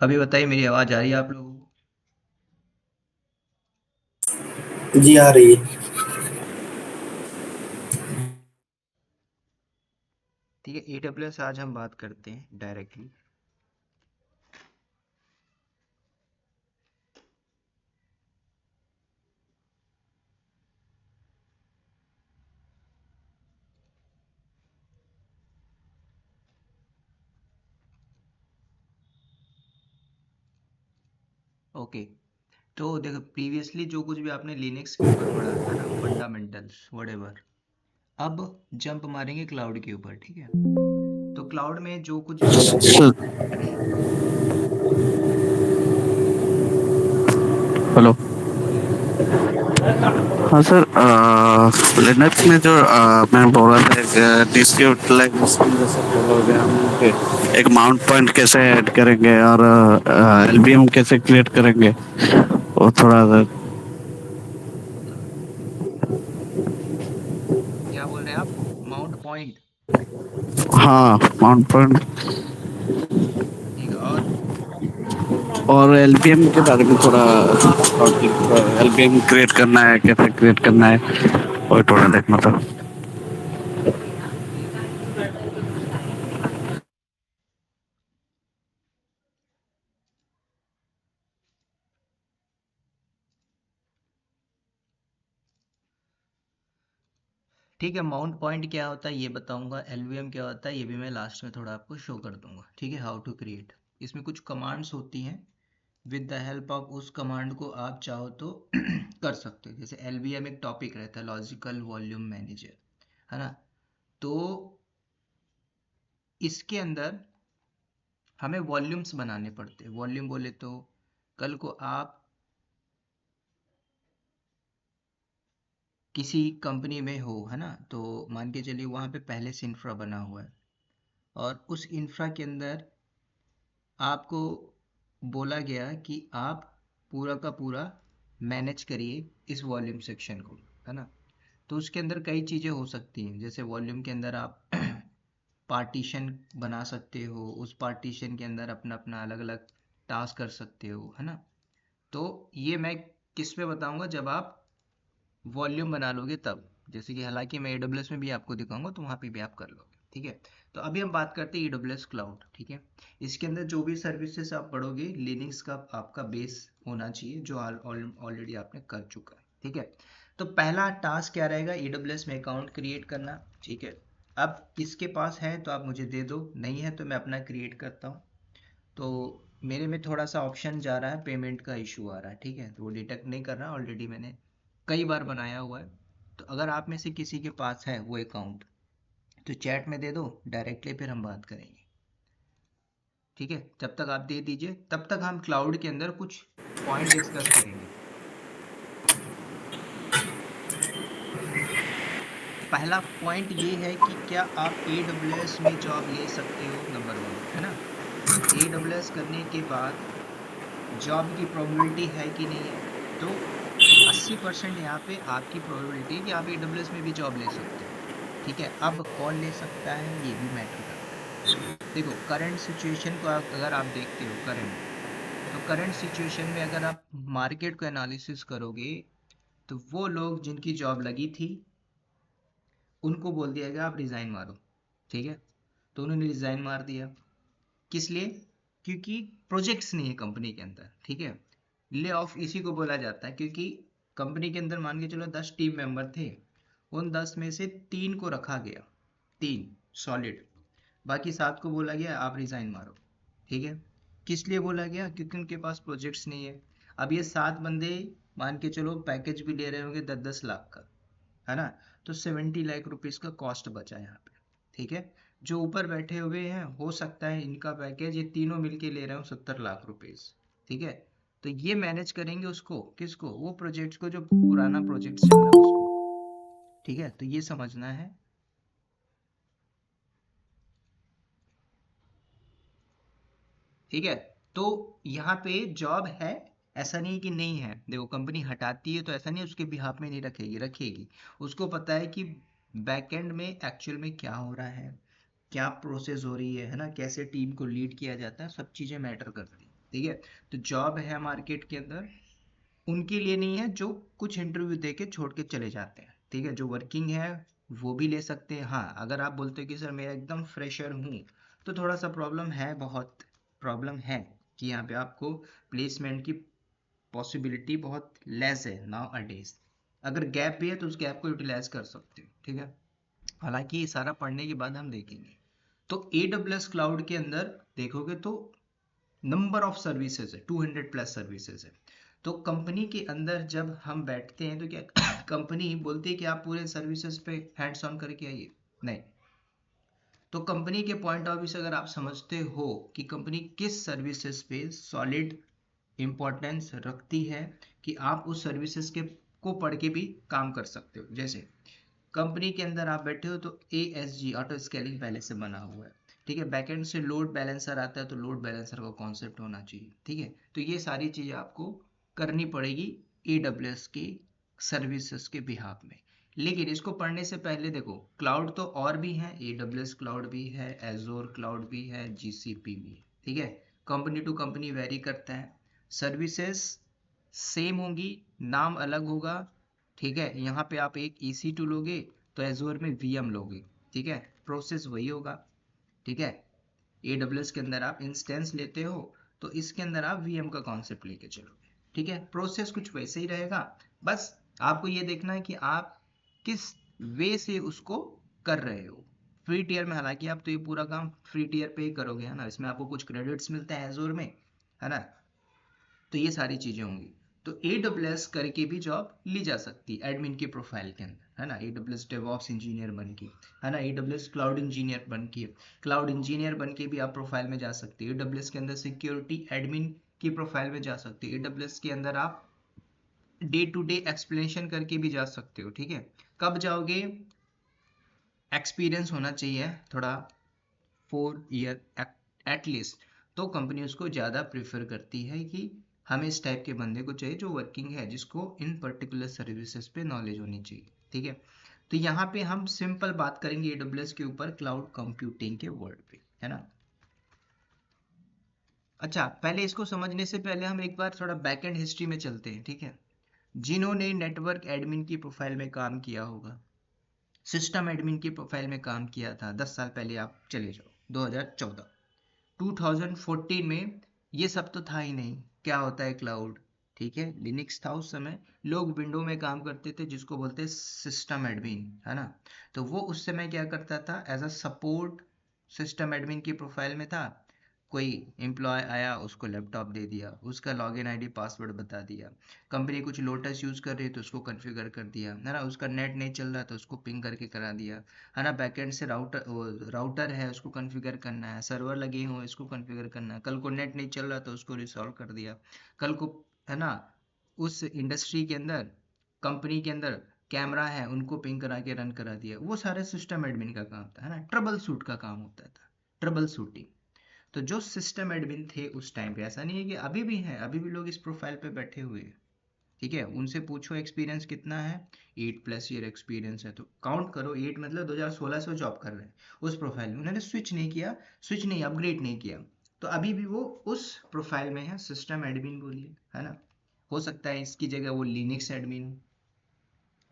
अभी बताइए, मेरी आवाज़ आ रही है आप लोगों को? जी आ रही है। ठीक है, AWS आज हम बात करते हैं डायरेक्टली। ओके। तो देखो, प्रीवियसली जो कुछ भी आपने लिनक्स के ऊपर पढ़ा था ना, फंडामेंटल्स व्हाटएवर, अब जंप मारेंगे क्लाउड के ऊपर। ठीक है, तो क्लाउड में जो कुछ भी आपने हेलो। बोलिए। हाँ सर, लिनक्स में जो मैं बोल रहा था एक डिस्क्रीट लाइब्रेरी जैसे बोलोगे हम एक माउंट पॉइंट कैसे ऐड करेंगे और एलबीएम कैसे क्रिएट करेंगे वो थोड़ा सा। क्या बोल रहे हैं आप? Mount point? हाँ, माउंट पॉइंट ठीक है, और और एलबीएम के बारे में थोड़ा एलबीएम क्रिएट करना है कैसे क्रिएट करना है और थोड़ा देखना था। ठीक है, माउंट पॉइंट क्या होता है ये बताऊंगा, एलवीएम क्या होता है ये भी मैं लास्ट में थोड़ा आपको शो कर दूंगा। ठीक है, हाउ टू क्रिएट। इसमें कुछ कमांड्स होती हैं, विद द हेल्प ऑफ उस कमांड को आप चाहो तो कर सकते हो। जैसे एलवीएम एक टॉपिक रहता है, लॉजिकल वॉल्यूम मैनेजर, है ना। तो इसके अंदर हमें वॉल्यूम्स बनाने पड़ते हैं। वॉल्यूम बोले तो कल को आप किसी कंपनी में हो, है ना, तो मान के चलिए वहाँ पे पहले से इंफ्रा बना हुआ है, और उस इंफ्रा के अंदर आपको बोला गया कि आप पूरा का पूरा मैनेज करिए इस वॉल्यूम सेक्शन को, है ना। तो उसके अंदर कई चीज़ें हो सकती हैं। जैसे वॉल्यूम के अंदर आप पार्टीशन बना सकते हो, उस पार्टीशन के अंदर अपना अपना अलग अलग टास्क कर सकते हो, है ना। तो ये मैं किस पे बताऊंगा, जब आप वॉल्यूम बना लोगे तब। जैसे कि हालांकि मैं AWS में भी आपको दिखाऊंगा, तो वहाँ पे भी आप कर लोगे। ठीक है, तो अभी हम बात करते हैं AWS क्लाउड। ठीक है, इसके अंदर जो भी सर्विसेज आप पढ़ोगे, लिनक्स का आपका बेस होना चाहिए, जो ऑलरेडी आपने कर चुका है। ठीक है, तो पहला टास्क क्या रहेगा, AWS में अकाउंट क्रिएट करना। ठीक है, अब किसके पास है तो आप मुझे दे दो, नहीं है तो मैं अपना क्रिएट करता हूँ। तो मेरे में थोड़ा सा ऑप्शन जा रहा है, पेमेंट का इशू आ रहा है। ठीक है, तो वो डिटेक्ट नहीं कर रहा, ऑलरेडी मैंने कई बार बनाया हुआ है। तो अगर आप में से किसी के पास है वो अकाउंट, तो चैट में दे दो डायरेक्टली, फिर हम बात करेंगे। ठीक है, जब तक आप दे दीजिए तब तक हम क्लाउड के अंदर कुछ पॉइंट डिस्कस करेंगे। पहला पॉइंट ये है कि क्या आप AWS में जॉब ले सकते हो, नंबर वन, है ना। AWS करने के बाद जॉब की प्रोबेबिलिटी है कि नहीं है, तो 80% यहाँ पे आपकी प्रोबेबिलिटी है कि आप AWS में भी जॉब ले सकते हो। ठीक है, अब कौन ले सकता है ये भी मैटर करता है। देखो, करंट सिचुएशन को अगर आप देखते हो, करंट, तो करंट सिचुएशन में अगर आप मार्केट को एनालिसिस करोगे, तो वो लोग जिनकी जॉब लगी थी उनको बोल दिया गया आप रिज़ाइन मारो। ठीक है, तो उन्होंने रिज़ाइन मार दिया। किस लिए? क्योंकि प्रोजेक्ट्स नहीं है कंपनी के अंदर। ठीक है, ले ऑफ इसी को बोला जाता है, क्योंकि कंपनी के अंदर मान के चलो 10 टीम मेंबर थे, उन 10 में से 3 को रखा गया, 3 सॉलिड, बाकी 7 को बोला गया आप रिजाइन मारो। ठीक है, किस लिए बोला गया? क्योंकि उनके पास प्रोजेक्ट्स नहीं है। अब ये 7 बंदे मान के चलो पैकेज भी ले रहे होंगे 10-10 लाख का, है ना। तो 70 लाख रुपीज का कॉस्ट बचा यहाँ पे। ठीक है, जो ऊपर बैठे हुए हैं हो सकता है इनका पैकेज ये तीनों मिलके ले रहे हो 70 लाख रुपीज। ठीक है, तो ये मैनेज करेंगे उसको, किसको? वो प्रोजेक्ट्स को, जो पुराना प्रोजेक्ट चल रहा है उसको। ठीक है, तो ये समझना है। ठीक है, तो यहाँ पे जॉब है, ऐसा नहीं कि नहीं है। देखो, कंपनी हटाती है तो ऐसा नहीं उसके बिहाफ में नहीं रखेगी, रखेगी। उसको पता है कि बैकएंड में एक्चुअल में क्या हो रहा है, क्या प्रोसेस हो रही है ना, कैसे टीम को लीड किया जाता है, सब चीज़ें मैटर करती हैं। ठीक है। तो जॉब है मार्केट के अंदर, उनके लिए नहीं है जो कुछ इंटरव्यू दे के छोड़ के चले जाते हैं। ठीक है, जो वर्किंग है वो भी ले सकते हैं। हाँ, अगर आप बोलते हो कि सर मैं एकदम फ्रेशर हूँ, तो थोड़ा सा प्रॉब्लम है, बहुत प्रॉब्लम है कि यहाँ पे आपको प्लेसमेंट की पॉसिबिलिटी बहुत लेस है नाउ अ डेज। अगर गैप भी है तो उस गैप को यूटिलाइज कर सकते हो। ठीक है, हालांकि ये सारा पढ़ने के बाद हम देखेंगे। तो AWS क्लाउड के अंदर देखोगे तो नंबर ऑफ सर्विसेज है, 200 प्लस सर्विसेज है। तो कंपनी के अंदर जब हम बैठते हैं तो क्या कंपनी बोलती है कि आप पूरे सर्विसेज पे हैंड्स ऑन करके आइए? नहीं। तो कंपनी के पॉइंट ऑफ व्यू से अगर आप समझते हो कि कंपनी किस सर्विसेज पे सॉलिड इंपॉर्टेंस रखती है कि आप उस सर्विसेज के को पढ़ के भी काम कर सकते हो। जैसे कंपनी के अंदर आप बैठे हो तो ASG ऑटो स्केलिंग पहले से बना हुआ है। ठीक है, बैकएंड से लोड बैलेंसर आता है तो लोड बैलेंसर का कॉन्सेप्ट होना चाहिए। ठीक है, तो ये सारी चीज़ें आपको करनी पड़ेगी AWS के सर्विसेज के बिहाफ में। लेकिन इसको पढ़ने से पहले देखो, क्लाउड तो और भी है, AWS क्लाउड भी है, एजोर क्लाउड भी है, GCP भी है। ठीक है, कंपनी टू कंपनी वेरी करता है, सर्विसेज सेम होंगी, नाम अलग होगा। ठीक है, यहाँ पे आप एक EC2 लोगे तो एजोर में VM लोगे। ठीक है, प्रोसेस वही होगा। ठीक है, AWS के अंदर आप इंस्टेंस लेते हो तो इसके अंदर आप VM का कॉन्सेप्ट लेके चलोगे। ठीक है, प्रोसेस कुछ वैसे ही रहेगा, बस आपको ये देखना है कि आप किस वे से उसको कर रहे हो। फ्री टीयर में हालांकि आप तो ये पूरा काम फ्री टीयर पे ही करोगे, है ना, इसमें आपको कुछ क्रेडिट्स मिलते हैं एजोर में, है ना। तो ये सारी चीजें होंगी। तो AWS करके भी जॉब ली जा सकती है एडमिन की प्रोफाइल के अंदर, है ना। AWS डेवऑप्स इंजीनियर बन के, है ना, AWS क्लाउड इंजीनियर बन के, क्लाउड इंजीनियर बन के भी आप प्रोफाइल में जा सकते हो। AWS के अंदर सिक्योरिटी एडमिन की प्रोफाइल में जा सकते हो। AWS के अंदर आप डे टू डे एक्सप्लेनेशन करके भी जा सकते हो। ठीक है, कब जाओगे? एक्सपीरियंस होना चाहिए थोड़ा, 4 ईयर एटलीस्ट। तो कंपनी उसको ज़्यादा प्रेफर करती है कि हमें इस टाइप के बंदे को चाहिए जो वर्किंग है, जिसको इन पर्टिकुलर सर्विसेज पे नॉलेज होनी चाहिए। ठीक है, तो यहाँ पे हम सिंपल बात करेंगे AWS के ऊपर क्लाउड कंप्यूटिंग के वर्ड पे, है ना। अच्छा, पहले इसको समझने से पहले हम एक बार थोड़ा बैकएंड हिस्ट्री में चलते हैं। ठीक है, जिन्होंने नेटवर्क एडमिन की प्रोफाइल में काम किया होगा, सिस्टम एडमिन की प्रोफाइल में काम किया था 10 साल पहले, आप चले जाओ 2014 2014 में, ये सब तो था ही नहीं। क्या होता है क्लाउड? ठीक है, लिनक्स था उस समय, लोग विंडो में काम करते थे जिसको बोलते हैं सिस्टम एडमिन, है ना। तो वो उस समय क्या करता था, as a support system admin की प्रोफाइल में था। कोई एम्प्लॉय आया, उसको लैपटॉप दे दिया, उसका लॉगिन आईडी पासवर्ड बता दिया। कंपनी कुछ लोटस यूज़ कर रही है तो उसको कॉन्फ़िगर कर दिया, है ना। उसका नेट नहीं चल रहा तो उसको पिंग करके करा दिया, है ना। बैकएंड से राउटर है, उसको कॉन्फ़िगर करना है, सर्वर लगे हुए इसको कॉन्फ़िगर करना है। कल को नेट नहीं चल रहा तो उसको रिसॉल्व कर दिया। कल को, है ना, उस इंडस्ट्री के अंदर, कंपनी के अंदर कैमरा है, उनको पिंग करा के रन करा दिया। वो सारे सिस्टम एडमिन का काम था, है ना। ट्रबल शूट का काम होता था, ट्रबल शूटिंग। तो जो सिस्टम एडमिन थे उस टाइम पे, ऐसा नहीं है कि अभी भी हैं, अभी भी लोग इस प्रोफाइल पे बैठे हुए हैं। ठीक है, उनसे पूछो एक्सपीरियंस कितना है, 8+ ईयर एक्सपीरियंस है, तो काउंट करो, 8 मतलब 2016 से जॉब कर रहे हैं उस प्रोफाइल में, उन्होंने स्विच नहीं किया, स्विच नहीं, अपग्रेड नहीं किया। तो अभी भी वो उस प्रोफाइल में है, सिस्टम एडमिन बोलिए, है ना। हो सकता है इसकी जगह वो लिनक्स एडमिन हो,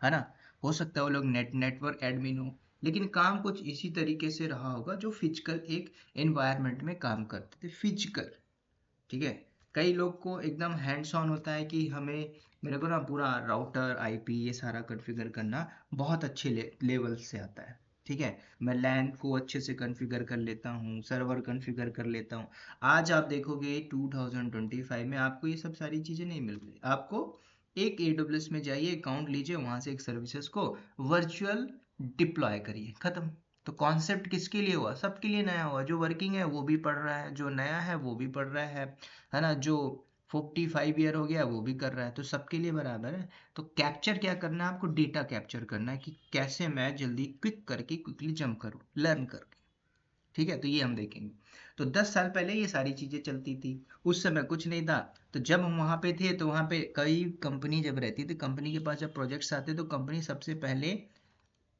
है ना। हो सकता है वो लोग नेटवर्क एडमिन हो, लेकिन काम कुछ इसी तरीके से रहा होगा जो फिजिकल एक एनवायरनमेंट में काम करते थे, फिजिकल। ठीक है, कई लोग को एकदम हैंड्स ऑन होता है कि हमें, मेरे को ना पूरा राउटर IP ये सारा कॉन्फ़िगर करना बहुत अच्छे लेवल से आता है। ठीक है, मैं लैन को अच्छे से कॉन्फ़िगर कर लेता हूँ, सर्वर कॉन्फ़िगर कर लेता हूँ। आज आप देखोगे 2025 में आपको ये सब सारी चीज़ें नहीं मिल रही। आपको एक AWS में जाइए, अकाउंट लीजिए, वहाँ से एक सर्विसेज को वर्चुअल डिप्लॉय करिए, खत्म। तो कॉन्सेप्ट किसके लिए हुआ? सबके लिए नया हुआ। जो वर्किंग है वो भी पढ़ रहा है, जो नया है वो भी पढ़ रहा है ना। जो 45 ईयर हो गया वो भी कर रहा है, तो सबके लिए बराबर है। तो कैप्चर क्या करना है आपको? डेटा कैप्चर करना है कि कैसे मैं जल्दी क्विकली जंप करूँ, लर्न करके। ठीक है, तो ये हम देखेंगे। तो 10 साल पहले ये सारी चीज़ें चलती थी, उस समय कुछ नहीं था। तो जब हम वहाँ पे थे तो वहाँ पे कई कंपनी जब रहती थी, कंपनी के पास जब प्रोजेक्ट्स आते तो कंपनी सबसे पहले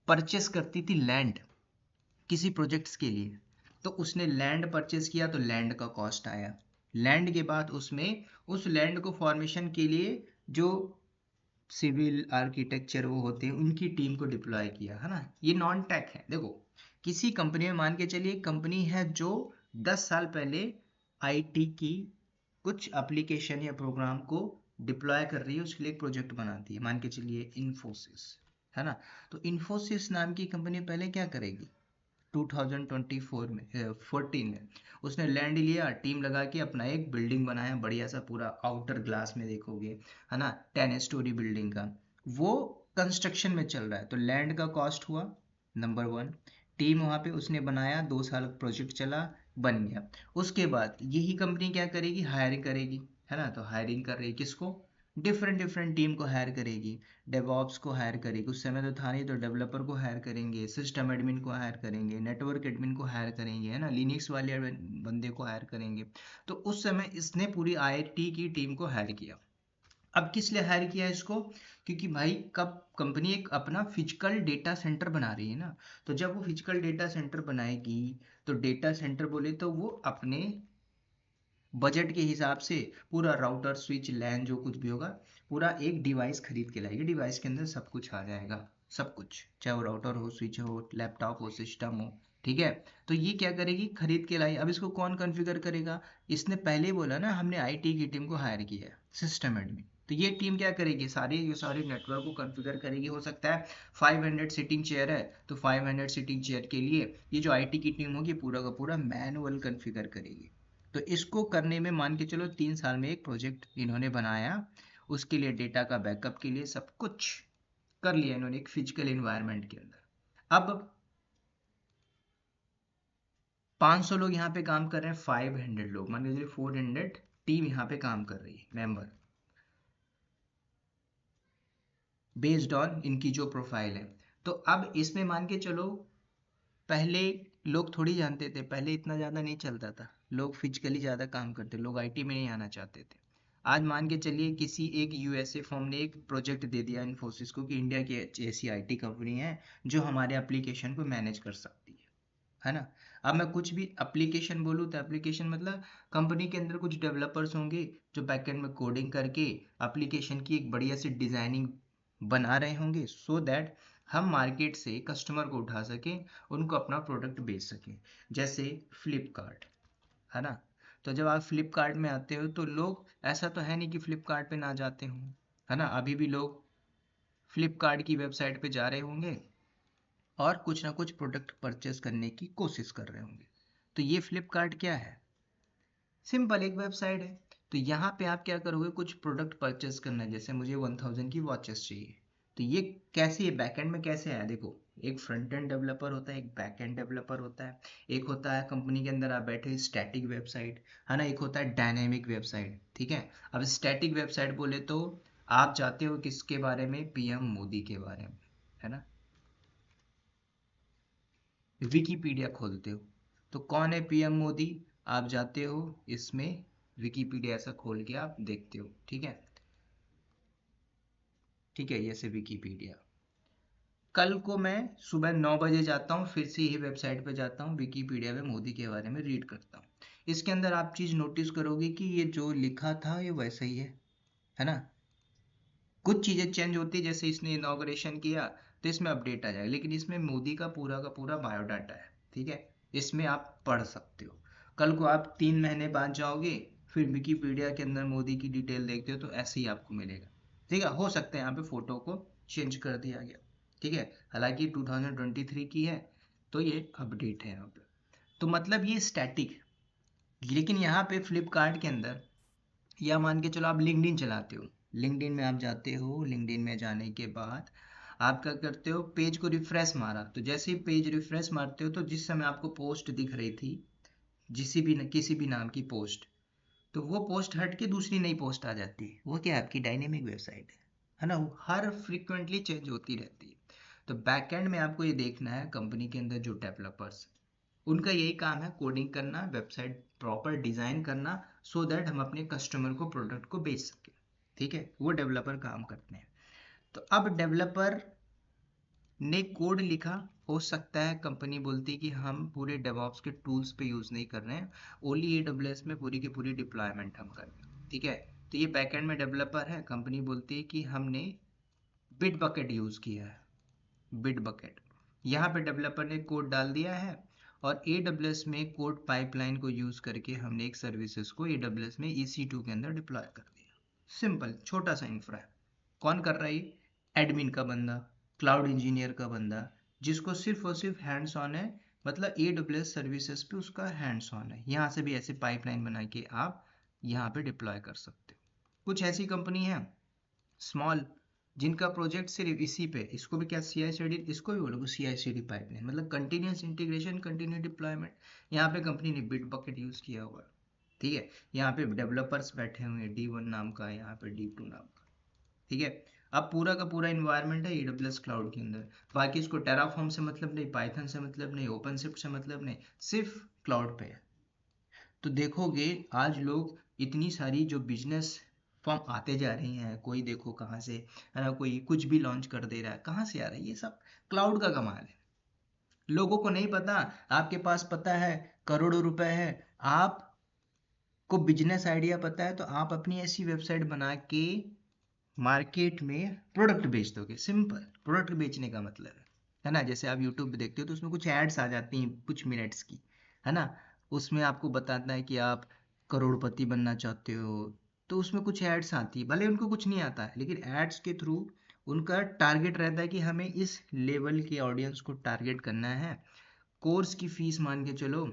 परचेस करती थी लैंड किसी प्रोजेक्ट्स के लिए। तो उसने लैंड परचेज किया तो लैंड का कॉस्ट आया, लैंड के बाद उसमें उस लैंड को फॉर्मेशन के लिए जो सिविल आर्किटेक्चर वो होते हैं उनकी टीम को डिप्लॉय किया, है ना। ये नॉन टेक है। देखो किसी कंपनी में मान के चलिए एक कंपनी है जो 10 साल पहले आईटी की कुछ एप्लीकेशन या प्रोग्राम को डिप्लॉय कर रही है, उसके लिए एक प्रोजेक्ट बनाती है, मान के चलिए इन्फोसिस, है ना। तो इन्फोसिस नाम की कंपनी पहले क्या करेगी, 2024 में 14 में उसने लैंड लिया, टीम लगा के अपना एक बिल्डिंग बनाया बढ़िया सा, पूरा आउटर ग्लास में देखोगे, है ना, 10 स्टोरी बिल्डिंग का। वो कंस्ट्रक्शन में चल रहा है, तो लैंड का कॉस्ट हुआ नंबर 1। टीम वहाँ पे उसने बनाया, 2 साल प्रोजेक्ट चला, बन गया। उसके बाद यही कंपनी क्या करेगी, हायरिंग करेगी, है ना। तो हायरिंग कर रही है किसको, डिफरेंट डिफरेंट टीम को हायर करेगी। डेवऑप्स को हायर करेगी, उस समय तो था नहीं, तो डेवलपर को हायर करेंगे, सिस्टम एडमिन को हायर करेंगे, नेटवर्क एडमिन को हायर करेंगे, है ना, लिनक्स वाले बंदे को हायर करेंगे। तो उस समय इसने पूरी आईटी की टीम को हायर किया। अब किस लिए हायर किया इसको, क्योंकि भाई कब कंपनी एक अपना फिजिकल डेटा सेंटर बना रही है ना, तो जब वो फिजिकल डेटा सेंटर बनाएगी, तो डेटा सेंटर बोले तो वो अपने बजट के हिसाब से पूरा राउटर स्विच लैन जो कुछ भी होगा, पूरा एक डिवाइस खरीद के लाएगी। डिवाइस के अंदर सब कुछ आ जाएगा, सब कुछ, चाहे वो राउटर हो, स्विच हो, लैपटॉप हो, सिस्टम हो, ठीक है। तो ये क्या करेगी, खरीद के लाई। अब इसको कौन कॉन्फ़िगर करेगा, इसने पहले ही बोला ना हमने आईटी की टीम को हायर किया है, सिस्टम एडमिन। तो ये टीम क्या करेगी, ये सारे नेटवर्क को कॉन्फ़िगर करेगी। हो सकता है 500 सीटिंग चेयर है, तो 500 सीटिंग चेयर के लिए ये जो आईटी की टीम होगी पूरा का पूरा मैनुअल कॉन्फ़िगर करेगी। तो इसको करने में मान के चलो 3 साल में एक प्रोजेक्ट इन्होंने बनाया, उसके लिए डेटा का बैकअप के लिए सब कुछ कर लिया इन्होंने एक फिजिकल एनवायरनमेंट के अंदर। अब 500 लोग यहाँ पे काम कर रहे हैं, 500 लोग, मान के चलिए 400 टीम यहाँ पे काम कर रही है, मेंबर, बेस्ड ऑन इनकी जो प्रोफाइल है। तो अब इसमें मान के चलो पहले लोग थोड़ी जानते थे, पहले इतना ज़्यादा नहीं चलता था, लोग फिजिकली ज़्यादा काम करते, लोग आईटी में नहीं आना चाहते थे। आज मान के चलिए किसी एक यूएसए फर्म ने एक प्रोजेक्ट दे दिया इन्फोसिस को कि इंडिया की ऐसी आईटी कंपनी है जो हमारे एप्लीकेशन को मैनेज कर सकती है ना। अब मैं कुछ भी एप्लीकेशन बोलूँ तो एप्लीकेशन मतलब कंपनी के अंदर कुछ डेवलपर्स होंगे जो बैकएंड में कोडिंग करके एप्लीकेशन की एक बढ़िया सी डिज़ाइनिंग बना रहे होंगे, सो दैट हम मार्केट से कस्टमर को उठा सकें, उनको अपना प्रोडक्ट बेच सकें। जैसे फ्लिपकार्ट, है ना। तो जब आप फ्लिपकार्ट में आते हो तो लोग, ऐसा तो है नहीं कि फ्लिपकार्ट पे ना जाते हों, है ना, अभी भी लोग फ्लिपकार्ट की वेबसाइट पे जा रहे होंगे और कुछ ना कुछ प्रोडक्ट परचेस करने की कोशिश कर रहे होंगे। तो ये फ्लिपकार्ट क्या है, सिंपल एक वेबसाइट है। तो यहाँ पे आप क्या करोगे, कुछ प्रोडक्ट परचेस करना है, जैसे मुझे 1000 की वॉचेस चाहिए। तो ये कैसे, ये बैकएंड में कैसे आया, देखो एक फ्रंट एंड डेवलपर होता है, एक बैक एंड डेवलपर होता है। एक होता है कंपनी के अंदर आप बैठे स्टैटिक वेबसाइट, है ना, एक होता है डायनेमिक वेबसाइट, ठीक है। अब स्टैटिक वेबसाइट बोले तो आप जाते हो किसके बारे में, पीएम मोदी के बारे में, है ना, विकीपीडिया खोलते हो तो कौन है पीएम मोदी, आप जाते हो इसमें विकीपीडिया ऐसा खोल के आप देखते हो, ठीक है, ठीक है, जैसे विकीपीडिया। कल को मैं सुबह 9 बजे जाता हूँ, फिर से यही वेबसाइट पे जाता हूँ, विकीपीडिया में मोदी के बारे में रीड करता हूँ। इसके अंदर आप चीज़ नोटिस करोगे कि ये जो लिखा था ये वैसा ही है ना। कुछ चीज़ें चेंज होती है, जैसे इसने इनॉग्रेशन किया तो इसमें अपडेट आ जाएगा, लेकिन इसमें मोदी का पूरा बायोडाटा है, ठीक है, इसमें आप पढ़ सकते हो। कल को आप 3 महीने बाद जाओगे, फिर विकीपीडिया के अंदर मोदी की डिटेल देखते हो तो ऐसे ही आपको मिलेगा, ठीक है। हो सकता है यहाँ पे फोटो को चेंज कर दिया गया, ठीक है, हालांकि 2023 की है, तो ये अपडेट है यहाँ पे। तो मतलब ये स्टैटिक। लेकिन यहाँ पे फ्लिपकार्ट के अंदर, या मान के चलो आप लिंक्डइन चलाते हो, लिंक्डइन में आप जाते हो, लिंक्डइन में जाने के बाद आप क्या करते हो, पेज को रिफ्रेश मारा, तो जैसे ही पेज रिफ्रेश मारते हो तो जिस समय आपको पोस्ट दिख रही थी, किसी भी नाम की पोस्ट, तो वो पोस्ट हट के दूसरी नई पोस्ट आ जाती है। वो क्या है, आपकी डायनेमिक वेबसाइट है ना, वो हर फ्रिक्वेंटली चेंज होती रहती है। तो बैकएंड में आपको ये देखना है, कंपनी के अंदर जो डेवलपर्स, उनका यही काम है, कोडिंग करना, वेबसाइट प्रॉपर डिज़ाइन करना, सो दैट हम अपने कस्टमर को प्रोडक्ट को बेच सकें, ठीक है, वो डेवलपर काम करते हैं। तो अब डेवलपर ने कोड लिखा, हो सकता है कंपनी बोलती है कि हम पूरे डेवऑप्स के टूल्स पे यूज़ नहीं कर रहे हैं, ओनली AWS में पूरी की पूरी डिप्लॉयमेंट हम कर रहे हैं, ठीक है। तो ये बैकएंड में डेवलपर है, कंपनी बोलती है कि हमने बिट बकेट यूज़ किया है, बिट बकेट। यहाँ पे डेवलपर ने कोड डाल दिया है और AWS में कोड पाइपलाइन को यूज़ करके हमने एक सर्विसेज को AWS में EC2 के अंदर डिप्लॉय कर दिया। सिंपल छोटा सा इंफ्रा है। कौन कर रहा है ये? एडमिन का बंदा, क्लाउड इंजीनियर का बंदा, जिसको सिर्फ और सिर्फ हैंड्स ऑन है, मतलब AWS सर्विसेज पे उसका हैंड्स ऑन है। यहाँ से भी ऐसे पाइपलाइन बना के आप यहाँ पे डिप्लॉय कर सकते हो। कुछ ऐसी कंपनी है स्मॉल, जिनका प्रोजेक्ट सिर्फ इसी पे, इसको भी क्या CI/CD, इसको भी बोलोगे CI/CD पाइपलाइन, मतलब कंटिन्यूस इंटीग्रेशन, कंटिन्यू डिप्लॉयमेंट। यहाँ पे कंपनी ने बिट बकेट यूज किया हुआ है, ठीक है। यहाँ पे डेवलपर्स बैठे हुए हैं, D1 नाम का, यहाँ पे D2 नाम का, ठीक है। अब पूरा का पूरा इन्वायरमेंट है AWS क्लाउड के अंदर। बाकी इसको टेराफॉर्म से मतलब नहीं, पाइथन से मतलब नहीं, ओपनशिफ्ट से मतलब नहीं, सिर्फ क्लाउड पे है। तो देखोगे आज लोग इतनी सारी जो बिजनेस फॉर्म आते जा रही हैं, कोई देखो कहाँ से, है ना, कोई कुछ भी लॉन्च कर दे रहा है, कहाँ से आ रहा है? ये सब क्लाउड का कमाल है। लोगों को नहीं पता, आपके पास पता है, करोड़ों रुपए है, आप को बिजनेस आइडिया पता है, तो आप अपनी ऐसी वेबसाइट बना के मार्केट में प्रोडक्ट बेच दोगे। सिंपल, प्रोडक्ट बेचने का मतलब है ना। जैसे आप यूट्यूब पे देखते हो तो उसमें कुछ एड्स आ जाती हैं कुछ मिनट्स की, है ना। उसमें आपको बताता है कि आप करोड़पति बनना चाहते हो, तो उसमें कुछ एड्स आती है, भले उनको कुछ नहीं आता है, लेकिन एड्स के थ्रू उनका टारगेट रहता है कि हमें इस लेवल के ऑडियंस को टारगेट करना है। कोर्स की फीस मान के चलो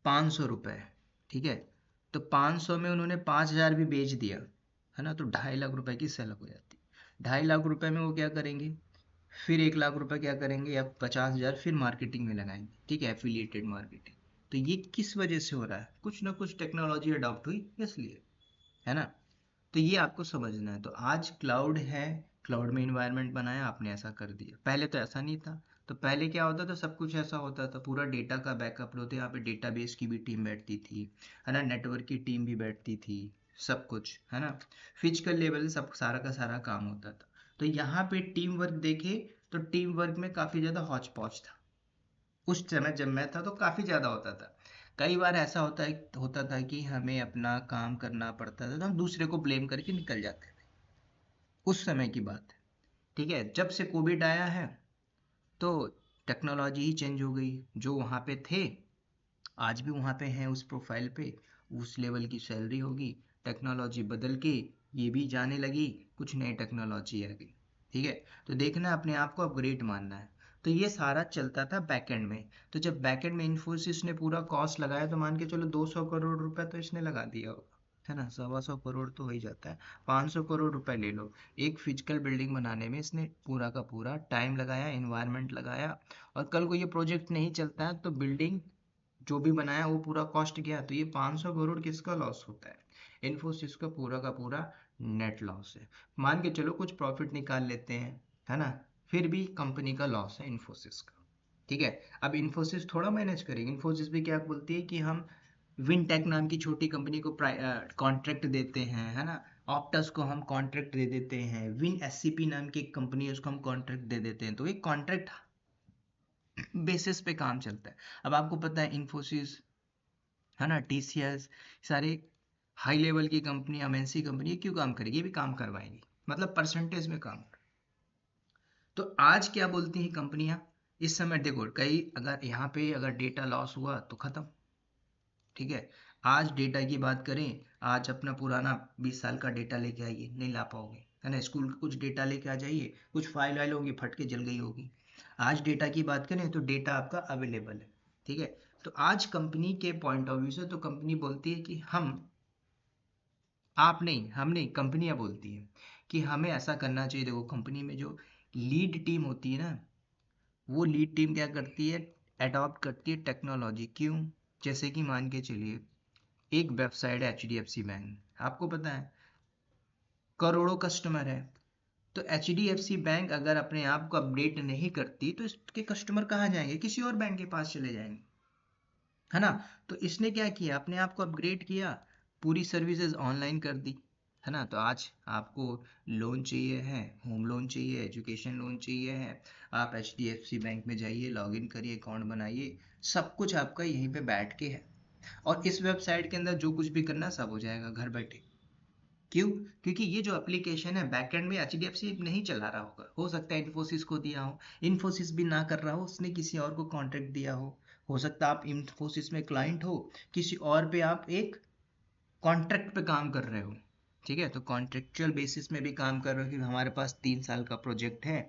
500 रुपये, ठीक है। तो 500 में उन्होंने 5,000 भी बेच दिया, है ना, तो 2.5 लाख रुपए की सेल हो जाती। 2.5 लाख रुपए में वो क्या करेंगे, फिर 1 लाख रुपए क्या करेंगे, या 50,000 फिर मार्केटिंग में लगाएंगे, ठीक है, एफिलिएटेड मार्केटिंग। तो ये किस वजह से हो रहा है? कुछ ना कुछ टेक्नोलॉजी अडॉप्ट हुई इसलिए, है ना। तो ये आपको समझना है। तो आज क्लाउड है, क्लाउड में इन्वायरमेंट बनाया आपने, ऐसा कर दिया। पहले तो ऐसा नहीं था। तो पहले क्या होता था, सब कुछ ऐसा होता था, पूरा डेटा का बैकअप होते, यहाँ पे डेटाबेस की भी टीम बैठती थी, है ना, नेटवर्क की टीम भी बैठती थी, सब कुछ, है ना, फिजिकल लेवल सब सारा का सारा काम होता था। तो यहाँ पे टीम वर्क देखे तो टीम वर्क में काफ़ी ज़्यादा हौच पौच था। उस समय जब मैं था तो काफ़ी ज़्यादा होता था। कई बार ऐसा होता था कि हमें अपना काम करना पड़ता था तो हम दूसरे को ब्लेम करके निकल जाते थे। उस समय की बात है, ठीक है। जब से कोविड आया है तो टेक्नोलॉजी ही चेंज हो गई। जो वहाँ पे थे आज भी वहाँ पे हैं उस प्रोफाइल पे, उस लेवल की सैलरी होगी। टेक्नोलॉजी बदल के ये भी जाने लगी, कुछ नई टेक्नोलॉजी आ गई, ठीक है। तो देखना अपने आप को अपग्रेड मानना है। तो ये सारा चलता था बैकएंड में। तो जब बैकएंड में इन्फोसिस ने पूरा कॉस्ट लगाया तो मान के चलो 200 करोड़ रुपए तो इसने लगा दिया होगा, है ना। 125 करोड़ तो हो ही जाता है, 500 करोड़ रुपए ले लो। एक फिजिकल बिल्डिंग बनाने में इसने पूरा का पूरा टाइम लगाया, इन्वायरमेंट लगाया, और कल को ये प्रोजेक्ट नहीं चलता है तो बिल्डिंग जो भी बनाया वो पूरा कॉस्ट गया। तो ये 500 करोड़ किसका लॉस होता है? इन्फोसिस का पूरा नेट लॉस है। मान के चलो कुछ प्रॉफिट निकाल लेते हैं, है ना, फिर भी कंपनी का लॉस है इन्फोसिस का, ठीक है। अब इन्फोसिस थोड़ा मैनेज करेगी, इन्फोसिस भी क्या बोलती है कि हम विनटेक नाम की छोटी कंपनी को कॉन्ट्रैक्ट देते हैं, है ना। ऑप्टस को हम कॉन्ट्रैक्ट दे देते हैं, विन SCP नाम की एक कंपनी है उसको हम कॉन्ट्रैक्ट दे देते हैं। तो ये कॉन्ट्रैक्ट बेसिस पे काम चलता है। अब आपको पता है इन्फोसिस, है ना, TCS, सारे हाई लेवल की कंपनी, MNC कंपनी, क्यों काम करेगी? ये भी काम करवाएंगी, मतलब परसेंटेज में काम। तो आज क्या बोलती हैं कंपनियां इस समय? देखो कई, अगर यहाँ पे अगर डेटा लॉस हुआ तो खत्म, ठीक है। आज डेटा की बात करें, आज अपना पुराना 20 साल का डेटा लेके आइए, नहीं ला पाओगे, है ना। स्कूल का कुछ डेटा लेके आ जाइए, कुछ फाइल वाइल होंगी फट के जल गई होगी। आज डेटा की बात करें तो डेटा आपका अवेलेबल है, ठीक है। तो आज कंपनी के पॉइंट ऑफ व्यू से तो कंपनी बोलती है कि हम, आप नहीं, हम नहीं, कंपनियां बोलती है कि हमें ऐसा करना चाहिए। देखो कंपनी में जो लीड टीम होती है ना, वो लीड टीम क्या करती है, अडॉप्ट करती है टेक्नोलॉजी। क्यों? जैसे कि मान के चलिए एक वेबसाइट है HDFC बैंक, आपको पता है करोड़ों कस्टमर है। तो HDFC बैंक अगर अपने आप को अपडेट नहीं करती तो इसके कस्टमर कहाँ जाएंगे? किसी और बैंक के पास चले जाएंगे, है ना। तो इसने क्या किया, अपने आप को अपग्रेड किया, पूरी सर्विसेज ऑनलाइन कर दी, है ना। तो आज आपको लोन चाहिए है, होम लोन चाहिए, एजुकेशन लोन चाहिए है, आप HDFC बैंक में जाइए, लॉगिन करिए, अकाउंट बनाइए, सब कुछ आपका यहीं पे बैठ के है। और इस वेबसाइट के अंदर जो कुछ भी करना सब हो जाएगा घर बैठे। क्यों? क्योंकि ये जो एप्लीकेशन है बैकएंड में HDFC नहीं चला रहा होगा, हो सकता है इन्फोसिस को दिया हो, इन्फोसिस भी ना कर रहा हो, उसने किसी और को कॉन्ट्रैक्ट दिया हो सकता है आप इन्फोसिस में क्लाइंट हो, किसी और पे आप एक कॉन्ट्रैक्ट पे काम कर रहे हो, ठीक है। तो कॉन्ट्रेक्चुअल बेसिस में भी काम कर रहे हो कि हमारे पास 3 साल का प्रोजेक्ट है,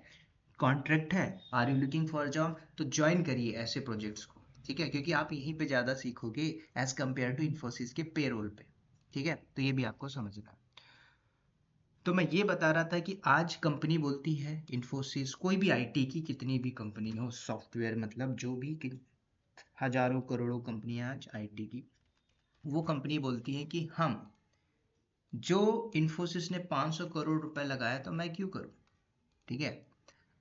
कॉन्ट्रैक्ट है, are you looking for job, तो ज्वाइन करिए ऐसे प्रोजेक्ट्स को, ठीक है, क्योंकि आप यहीं पे ज़्यादा सीखोगे एज कम्पेयर टू इन्फोसिस के पेरोल पे, ठीक है। तो ये भी आपको समझना है। तो मैं ये बता रहा था कि आज कंपनी बोलती है, इन्फोसिस, कोई भी आईटी की कितनी भी कंपनी हो, सॉफ्टवेयर मतलब जो भी हजारों करोड़ों कंपनियां आज आईटी की, वो कंपनी बोलती है कि हम जो इन्फोसिस ने 500 करोड़ रुपए लगाया तो मैं क्यों करूं, ठीक है।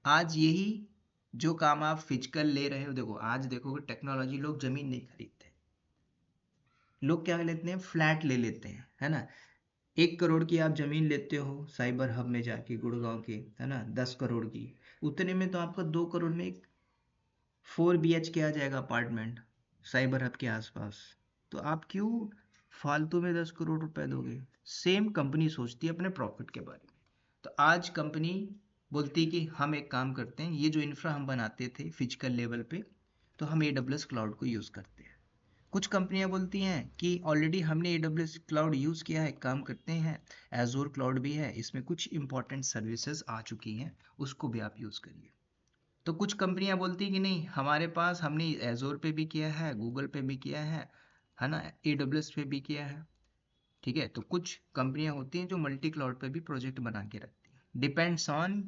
आज यही जो काम आप फिजिकल ले रहे हो, देखो आज देखोगे टेक्नोलॉजी, लोग जमीन नहीं खरीदते, लोग क्या लेते हैं, फ्लैट ले लेते हैं, है ना। 1 करोड़ की आप जमीन लेते हो साइबर हब में जाके गुड़गांव के, है ना, 10 करोड़ की, उतने में तो आपका 2 करोड़ में एक 4 BHK आ जाएगा अपार्टमेंट साइबर हब के आसपास। तो आप क्यों फालतू में 10 करोड़ रुपए दोगे। सेम कंपनी सोचती है अपने प्रॉफिट के बारे में। तो आज कंपनी बोलती है कि हम एक काम करते हैं, ये जो इंफ्रा हम बनाते थे फिजिकल लेवल पे, तो हम AWS क्लाउड को यूज़ करते हैं। कुछ कंपनियां बोलती हैं कि ऑलरेडी हमने AWS क्लाउड यूज़ किया है, काम करते हैं, एजोर क्लाउड भी है, इसमें कुछ इंपॉर्टेंट सर्विसेज आ चुकी हैं, उसको भी आप यूज़ करिए। तो कुछ कंपनियां बोलती हैं कि नहीं, हमारे पास, हमने एजोर पे भी किया है, गूगल पे भी किया है ना, AWS पे भी किया है, ठीक है। तो कुछ कंपनियां होती हैं जो मल्टी क्लाउड पे भी प्रोजेक्ट बना के रखती हैं, डिपेंड्स ऑन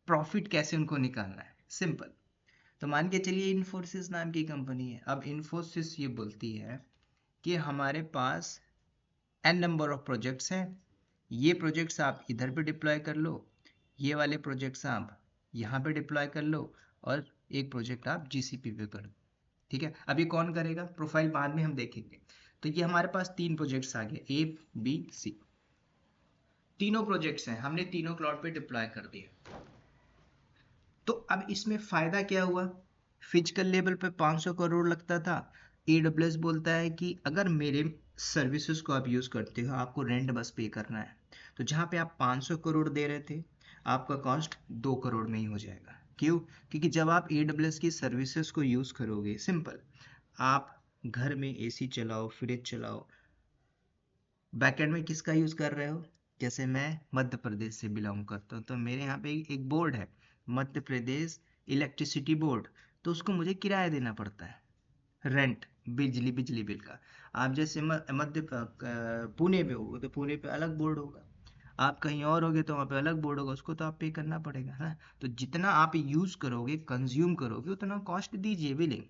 प्रॉफिट कैसे उनको निकालना है, सिंपल। तो मान के चलिए इन्फोसिस नाम की कंपनी है, अब इन्फोसिस ये बोलती है कि हमारे पास n नंबर ऑफ प्रोजेक्ट्स हैं, ये प्रोजेक्ट्स आप इधर पे डिप्लॉय कर लो, ये वाले प्रोजेक्ट्स आप यहाँ पे डिप्लॉय कर लो, और एक प्रोजेक्ट आप GCP पे कर दो, ठीक है। अब ये कौन करेगा, प्रोफाइल बाद में हम देखेंगे। तो ये हमारे पास 3 प्रोजेक्ट्स आ गए, A B C, तीनों प्रोजेक्ट्स हैं, हमने तीनों क्लाउड पे डिप्लॉय कर दिए। तो अब इसमें फायदा क्या हुआ, फिजिकल लेवल पे 500 करोड़ लगता था, AWS बोलता है कि अगर मेरे सर्विसेज को आप यूज़ करते हो, आपको रेंट बस पे करना है, तो जहाँ पे आप 500 करोड़ दे रहे थे, आपका कॉस्ट 2 करोड़ में ही हो जाएगा। क्यों? क्योंकि जब आप AWS की सर्विसेज को यूज़ करोगे, सिंपल, आप घर में AC चलाओ, फ्रिज चलाओ, बैकएंड में किसका यूज़ कर रहे हो। जैसे मैं मध्य प्रदेश से बिलोंग करता हूँ, तो मेरे यहाँ पे एक बोर्ड है, मध्य प्रदेश इलेक्ट्रिसिटी बोर्ड, तो उसको मुझे किराया देना पड़ता है, रेंट, बिजली बिल का। आप जैसे पुणे पे हो तो पुणे पे अलग बोर्ड होगा, आप कहीं और होगे तो वहाँ पे अलग बोर्ड होगा, उसको तो आप पे करना पड़ेगा ना। तो जितना आप यूज़ करोगे, कंज्यूम करोगे, उतना कॉस्ट दीजिए, बिलिंग।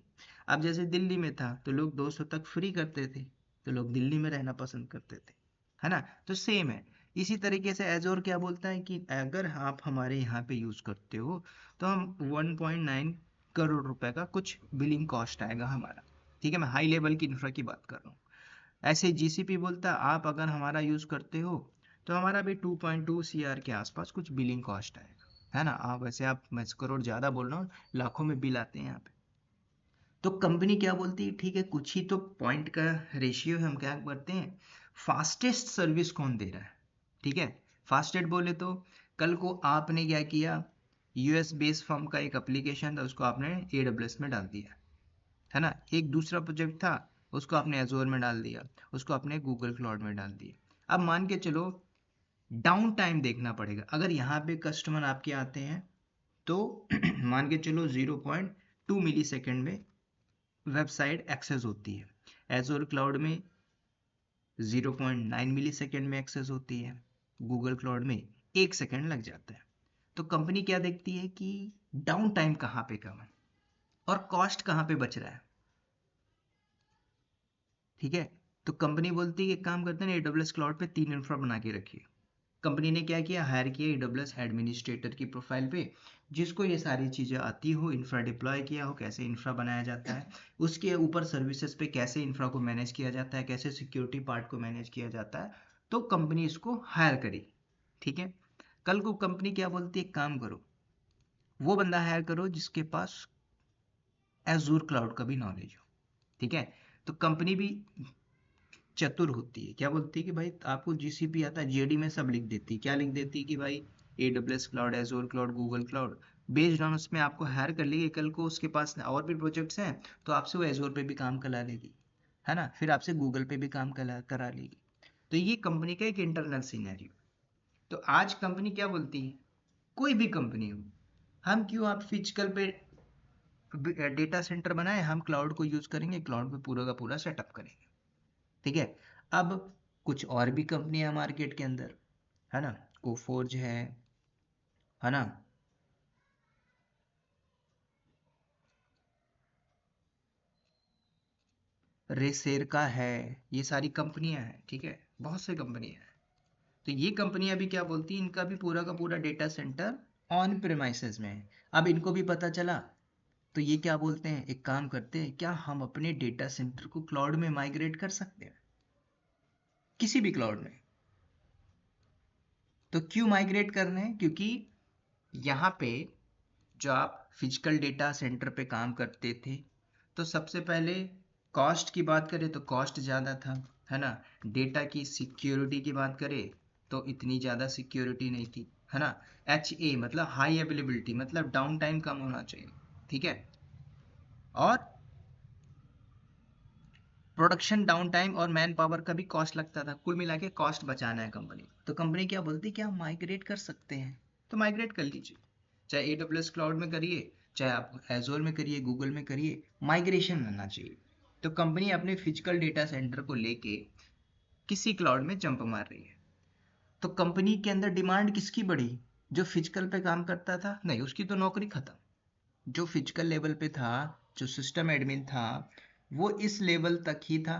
अब जैसे दिल्ली में था तो लोग 200 तक फ्री करते थे, तो लोग दिल्ली में रहना पसंद करते थे, है ना। तो सेम है। इसी तरीके से एजोर क्या बोलता है कि अगर आप हमारे यहाँ पे यूज़ करते हो तो हम 1.9 करोड़ रुपए का कुछ बिलिंग कॉस्ट आएगा हमारा, ठीक है। मैं हाई लेवल की इंफ्रा की बात कर रहा हूँ। ऐसे GCP बोलता है आप अगर हमारा यूज़ करते हो तो हमारा भी 2.2 CR के आसपास कुछ बिलिंग कॉस्ट आएगा, है ना। आप वैसे, आप, मैं करोड़ ज़्यादा बोल रहा हूँ, लाखों में बिल आते हैं यहाँ पे। तो कंपनी क्या बोलती है, ठीक है, कुछ ही तो पॉइंट का रेशियो है, हम क्या करते हैं, फास्टेस्ट सर्विस कौन दे रहा है, ठीक है। फास्टेस्ट बोले तो कल को आपने क्या किया, US बेस्ड फर्म का एक एप्लीकेशन था, उसको आपने AWS में डाल दिया, है ना। एक दूसरा प्रोजेक्ट था, उसको आपने एजोर में डाल दिया, उसको आपने गूगल क्लाउड में डाल दिया। अब मान के चलो डाउन टाइम देखना पड़ेगा, अगर यहाँ पे कस्टमर आपके आते हैं तो मान के चलो 0.2 मिली सेकेंड में वेबसाइट एक्सेस होती है, एजोर क्लाउड में 0.9 मिली सेकेंड में एक्सेस होती है, गूगल क्लाउड में 1 सेकेंड लग जाता है। तो कंपनी क्या देखती है कि डाउन टाइम कहाँ पे कम है और कॉस्ट कहाँ पे बच रहा है, ठीक है। तो कंपनी बोलती है एक काम करते हैं, AWS क्लाउड पे 3 इंफ्रा बना के रखिए। कंपनी ने क्या किया, हायर किया AWS एडमिनिस्ट्रेटर की प्रोफाइल पे, जिसको ये सारी चीज़ें आती हो, इंफ्रा डिप्लॉय किया हो, कैसे इंफ्रा बनाया जाता है, उसके ऊपर सर्विसेज पे कैसे इंफ्रा को मैनेज किया जाता है, कैसे सिक्योरिटी पार्ट को मैनेज किया जाता है, तो कंपनी इसको हायर करेगी। ठीक है, कल को कंपनी क्या बोलती है, काम करो, वो बंदा हायर करो जिसके पास एजूर क्लाउड का भी नॉलेज हो। ठीक है, तो कंपनी भी चतुर होती है, क्या बोलती है कि भाई आपको जीसीपी आता है, जेडी में सब लिख देती है, क्या लिख देती है कि भाई AWS cloud, Azure cloud, Google cloud, based on उसमें आपको हायर कर लेगी। कल को उसके पास और भी प्रोजेक्ट्स हैं तो आपसे वो एजोर पे भी काम करा लेगी, है ना, फिर आपसे गूगल पे भी काम करा लेगी। तो ये कंपनी का एक इंटरनल सीनैरियो। तो आज कंपनी क्या बोलती है, कोई भी कंपनी हो, हम क्यों आप फिजिकल पे डेटा सेंटर बनाए, हम क्लाउड को यूज करेंगे, क्लाउड पे पूरा का पूरा सेटअप करेंगे। ठीक है, अब कुछ और भी कंपनियां मार्केट के अंदर, है ना, कोफोर्ज है ना, रेसेर का है, ये सारी कंपनियां हैं। ठीक है, बहुत सी कंपनियां हैं। तो ये कंपनियां भी क्या बोलती हैं, इनका भी पूरा का पूरा डेटा सेंटर ऑन प्रेमाइसेस में है। अब इनको भी पता चला तो ये क्या बोलते हैं, एक काम करते हैं, क्या हम अपने डेटा सेंटर को क्लाउड में माइग्रेट कर सकते हैं, किसी भी क्लाउड में। तो क्यों माइग्रेट करना है, क्योंकि यहाँ पे जो आप फिजिकल डेटा सेंटर पे काम करते थे, तो सबसे पहले कॉस्ट की बात करें तो कॉस्ट ज़्यादा था, है ना। डेटा की सिक्योरिटी की बात करें तो इतनी ज़्यादा सिक्योरिटी नहीं थी, है ना। HA मतलब हाई अवेलेबिलिटी, मतलब डाउन टाइम कम होना चाहिए। ठीक है, और प्रोडक्शन डाउन टाइम और मैन पावर का भी कॉस्ट लगता था, कुल मिला के कॉस्ट बचाना है कंपनी। तो कंपनी क्या बोलती है कि आप माइग्रेट कर सकते हैं, तो माइग्रेट कर लीजिए, चाहे AWS क्लाउड में करिए, चाहे आप एजोर में करिए, गूगल में करिए, माइग्रेशन रहना चाहिए। तो कंपनी अपने फिजिकल डेटा सेंटर को लेके किसी क्लाउड में जंप मार रही है। तो कंपनी के अंदर डिमांड किसकी बढ़ी, जो फिजिकल पे काम करता था, नहीं, उसकी तो नौकरी खत्म। जो फिजिकल लेवल पे था, जो सिस्टम एडमिन था, वो इस लेवल तक ही था।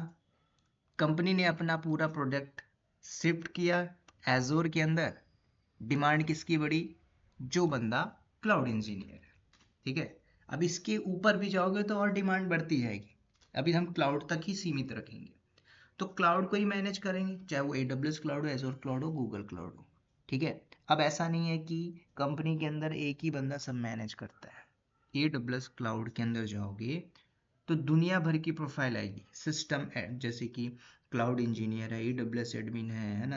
कंपनी ने अपना पूरा प्रोडक्ट शिफ्ट किया एजोर के अंदर। डिमांड किसकी बढ़ी, जो बंदा क्लाउड इंजीनियर है। ठीक है, अब इसके ऊपर भी जाओगे तो और डिमांड बढ़ती जाएगी, अभी हम क्लाउड तक ही सीमित रखेंगे। तो क्लाउड को ही मैनेज करेंगे, चाहे वो AWS क्लाउड हो, एजोर क्लाउड हो, गूगल क्लाउड हो। ठीक है, अब ऐसा नहीं है कि कंपनी के अंदर एक ही बंदा सब मैनेज करता है। AWS क्लाउड के अंदर जाओगे तो दुनिया भर की प्रोफाइल आएगी, सिस्टम जैसे कि क्लाउड इंजीनियर है, AWS एडमिन है ना,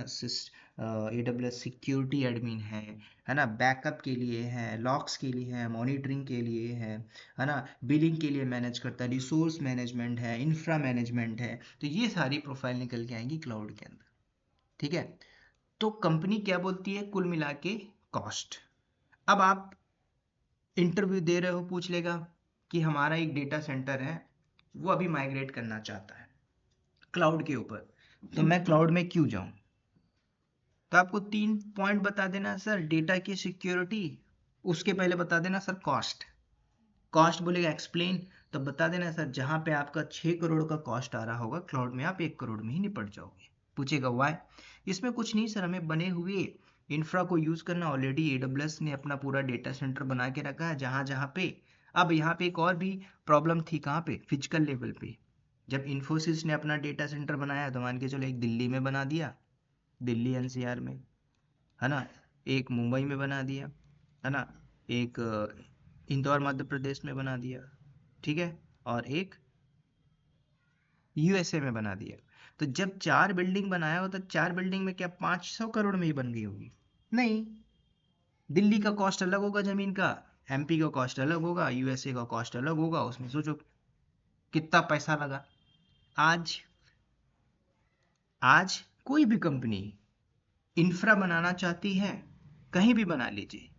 AWS सिक्योरिटी एडमिन है ना, बैकअप के लिए है, लॉक्स के लिए है, मॉनिटरिंग के लिए है ना, बिलिंग के लिए मैनेज करता है, रिसोर्स मैनेजमेंट है, इंफ्रा मैनेजमेंट है। तो ये सारी प्रोफाइल निकल के आएंगी क्लाउड के अंदर। ठीक है, तो कंपनी क्या बोलती है, कुल मिला के कॉस्ट। अब आप इंटरव्यू दे रहे हो, पूछ लेगा कि हमारा एक डेटा सेंटर है, वो अभी माइग्रेट करना चाहता है क्लाउड के ऊपर, तो मैं क्लाउड में क्यों जाऊं। तो आपको 3 पॉइंट बता देना सर, डेटा की सिक्योरिटी, उसके पहले बता देना सर कॉस्ट। कॉस्ट बोलेगा एक्सप्लेन, तो बता देना सर जहां पे आपका 6 करोड़ का कॉस्ट आ रहा होगा, क्लाउड में आप 1 करोड़ में ही निपट जाओगे। पूछेगा वाई, इसमें कुछ नहीं सर, हमें बने हुए इंफ्रा को यूज करना, ऑलरेडी AWS ने अपना पूरा डेटा सेंटर बना के रखा है जहां जहां पे। अब यहाँ पे एक और भी प्रॉब्लम थी, कहाँ पे, फिजिकल लेवल पे। जब इन्फोसिस ने अपना डेटा सेंटर बनाया तो मान के चलो एक दिल्ली में बना दिया, दिल्ली NCR में, है ना, एक मुंबई में बना दिया, है ना, एक इंदौर मध्य प्रदेश में बना दिया। ठीक है, और एक USA में बना दिया। तो जब 4 बिल्डिंग बनाया हो तो 4 बिल्डिंग में क्या 500 करोड़ में ही बन गई होगी, नहीं। दिल्ली का कॉस्ट अलग होगा जमीन का, MP का कॉस्ट अलग होगा, USA का कॉस्ट अलग होगा, उसमें सोचो कितना पैसा लगा। आज आज कोई भी कंपनी इंफ्रा बनाना चाहती है, कहीं भी बना लीजिए,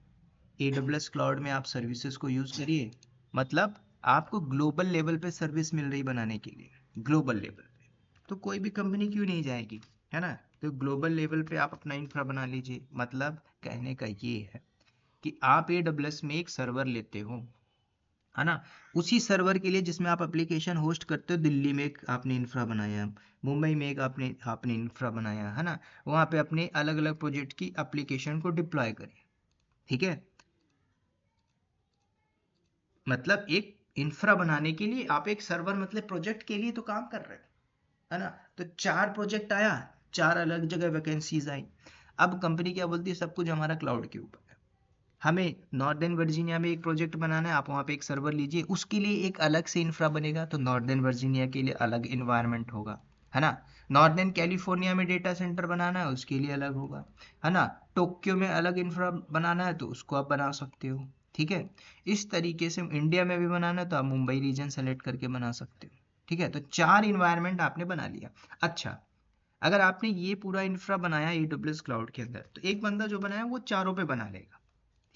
AWS क्लाउड में आप सर्विसेज को यूज करिए, मतलब आपको ग्लोबल लेवल पे सर्विस मिल रही बनाने के लिए, ग्लोबल लेवल पे, तो कोई भी कंपनी क्यों नहीं जाएगी, है ना। तो ग्लोबल लेवल पे आप अपना इंफ्रा बना लीजिए। मतलब कहने का ये है कि आप AWS में एक सर्वर लेते हो, है ना, उसी सर्वर के लिए जिसमें आप एप्लीकेशन होस्ट करते हो, दिल्ली में एक आपने इंफ्रा बनाया, मुंबई में एक आपने आपने इंफ्रा बनाया, है ना, वहाँ पे अपने अलग अलग प्रोजेक्ट की एप्लीकेशन को डिप्लॉय करें। ठीक है, मतलब एक इंफ्रा बनाने के लिए आप एक सर्वर, मतलब प्रोजेक्ट के लिए तो काम कर रहे हो, है ना। तो 4 प्रोजेक्ट आया, 4 अलग जगह वैकेंसीज आई। अब कंपनी क्या बोलती है, सब कुछ हमारा क्लाउड के ऊपर है। हमें नॉर्दर्न वर्जीनिया में एक प्रोजेक्ट बनाना है, आप वहाँ पे एक सर्वर लीजिए, उसके लिए एक अलग से इंफ्रा बनेगा, तो नॉर्दर्न वर्जीनिया के लिए अलग इन्वायरमेंट होगा, है ना। नॉर्दर्न कैलिफोर्निया में डेटा सेंटर बनाना है, उसके लिए अलग होगा, है ना। टोक्यो में अलग इंफ्रा बनाना है, तो उसको आप बना सकते हो, ठीक है। इस तरीके से इंडिया में भी बनाना है तो आप मुंबई रीजन सेलेक्ट करके बना सकते हो, ठीक है। तो 4 इन्वायरमेंट आपने बना लिया। अच्छा, अगर आपने ये पूरा इंफ्रा बनाया AWS क्लाउड के अंदर, तो एक बंदा जो बनाया वो चारों पे बना लेगा,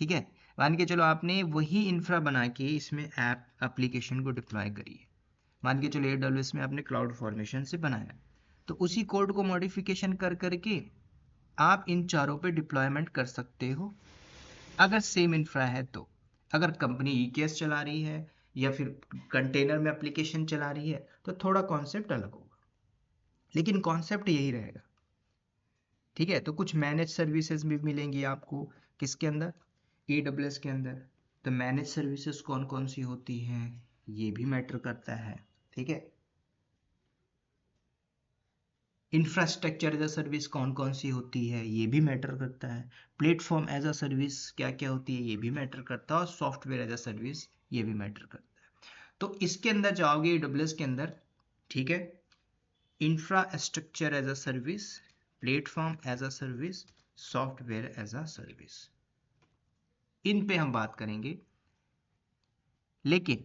ठीक है। मान के चलो आपने वही इंफ्रा बना के इसमें ऐप एप्लीकेशन को डिप्लॉय करिए। मान के चलो AWS में आपने क्लाउड फॉर्मेशन से बनाया, तो उसी कोड को मॉडिफिकेशन कर करके आप इन चारों पे डिप्लॉयमेंट कर सकते हो, अगर सेम इंफ्रा है तो। अगर कंपनी EKS चला रही है या फिर कंटेनर में एप्लीकेशन चला रही है, तो थोड़ा कॉन्सेप्ट अलग होगा, लेकिन कॉन्सेप्ट यही रहेगा, ठीक है। तो कुछ मैनेज सर्विसेज भी मिलेंगी आपको, किसके अंदर, AWS के अंदर। तो मैनेज सर्विसेज कौन कौन सी होती हैं, ये भी मैटर करता है, ठीक है। इंफ्रास्ट्रक्चर एज अ सर्विस कौन कौन सी होती है, ये भी मैटर करता है। प्लेटफॉर्म एज अ सर्विस क्या क्या होती है, ये भी मैटर करता है। और सॉफ्टवेयर एज अ सर्विस, ये भी मैटर करता है। तो इसके अंदर जाओगे AWS के अंदर, ठीक है। Infrastructure as a service, platform as a service, software as a service, इन पे हम बात करेंगे। लेकिन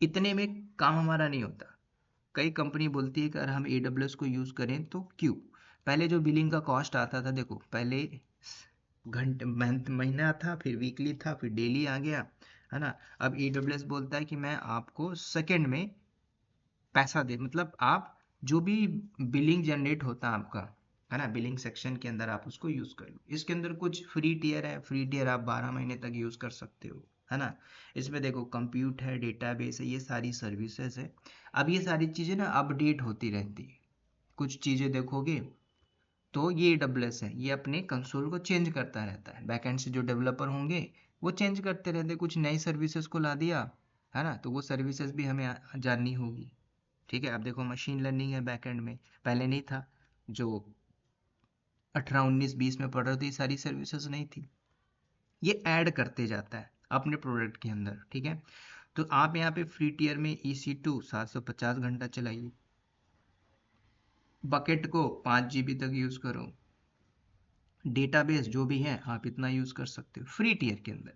इतने में काम हमारा नहीं होता। कई कंपनी बोलती है कि अगर हम AWS को यूज़ करें तो क्यों। पहले जो बिलिंग का कॉस्ट आता था, देखो पहले घंटे महीना था, फिर वीकली था, फिर डेली आ गया, है ना। अब AWS बोलता है कि मैं आपको सेकंड में पैसा दे, मतलब आप जो भी बिलिंग जनरेट होता है आपका, है ना, बिलिंग सेक्शन के अंदर आप उसको यूज़ कर लो। इसके अंदर कुछ फ्री टियर है, फ्री टियर आप 12 महीने तक यूज़ कर सकते हो, है ना। इसमें देखो कंप्यूट है, डेटाबेस है, ये सारी सर्विसेज है। अब ये सारी चीज़ें ना अपडेट होती रहती है। कुछ चीज़ें देखोगे तो ये AWS है, ये अपने कंसोल को चेंज करता रहता है। बैकएंड से जो डेवलपर होंगे वो चेंज करते रहते हैं, कुछ नई सर्विसेज को ला दिया, है ना, तो वो सर्विसेज भी हमें जाननी होगी, ठीक है। अब देखो मशीन लर्निंग है बैकएंड में, पहले नहीं था। जो 18 19 20 में पढ़ रहे थे, ये सारी सर्विसेज नहीं थी। ये ऐड करते जाता है अपने प्रोडक्ट के अंदर, ठीक है। तो आप यहाँ पे फ्री टियर में EC2 750 घंटा चलाइए, बकेट को 5 GB तक यूज़ करो, डेटाबेस जो भी है आप इतना यूज़ कर सकते हो फ्री टियर के अंदर,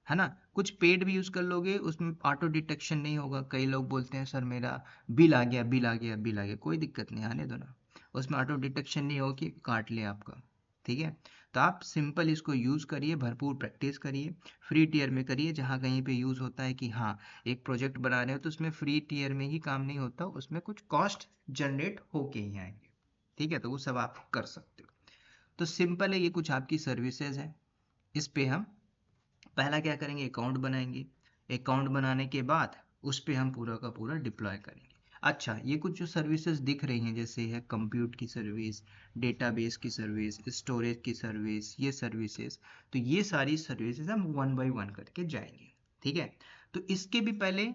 है ना। कुछ पेड भी यूज़ कर लोगे, उसमें ऑटो डिटेक्शन नहीं होगा। कई लोग बोलते हैं सर मेरा बिल आ गया, बिल आ गया, बिल आ गया, कोई दिक्कत नहीं, आने दो ना। उसमें ऑटो डिटेक्शन नहीं होगा कि काट ले आपका, ठीक है। तो आप सिंपल इसको यूज़ करिए, भरपूर प्रैक्टिस करिए, फ्री टियर में करिए। जहाँ कहीं पे यूज़ होता है कि हाँ एक प्रोजेक्ट बना रहे हो, तो उसमें फ्री टियर में ही काम नहीं होता, उसमें कुछ कॉस्ट जनरेट होके ही आएंगे, ठीक है। तो वो सब आप कर सकते हो। तो सिंपल है, ये कुछ आपकी सर्विसेज है। इस पे हम पहला क्या करेंगे, अकाउंट बनाएंगे। अकाउंट बनाने के बाद उस पे हम पूरा का पूरा डिप्लॉय करेंगे। अच्छा, ये कुछ जो सर्विसेज दिख रही हैं, जैसे है कंप्यूट की सर्विस, डेटाबेस की सर्विस, स्टोरेज की सर्विस, ये सर्विसेज, तो ये सारी सर्विसेज हम वन बाय वन करके जाएंगे, ठीक है। तो इसके भी पहले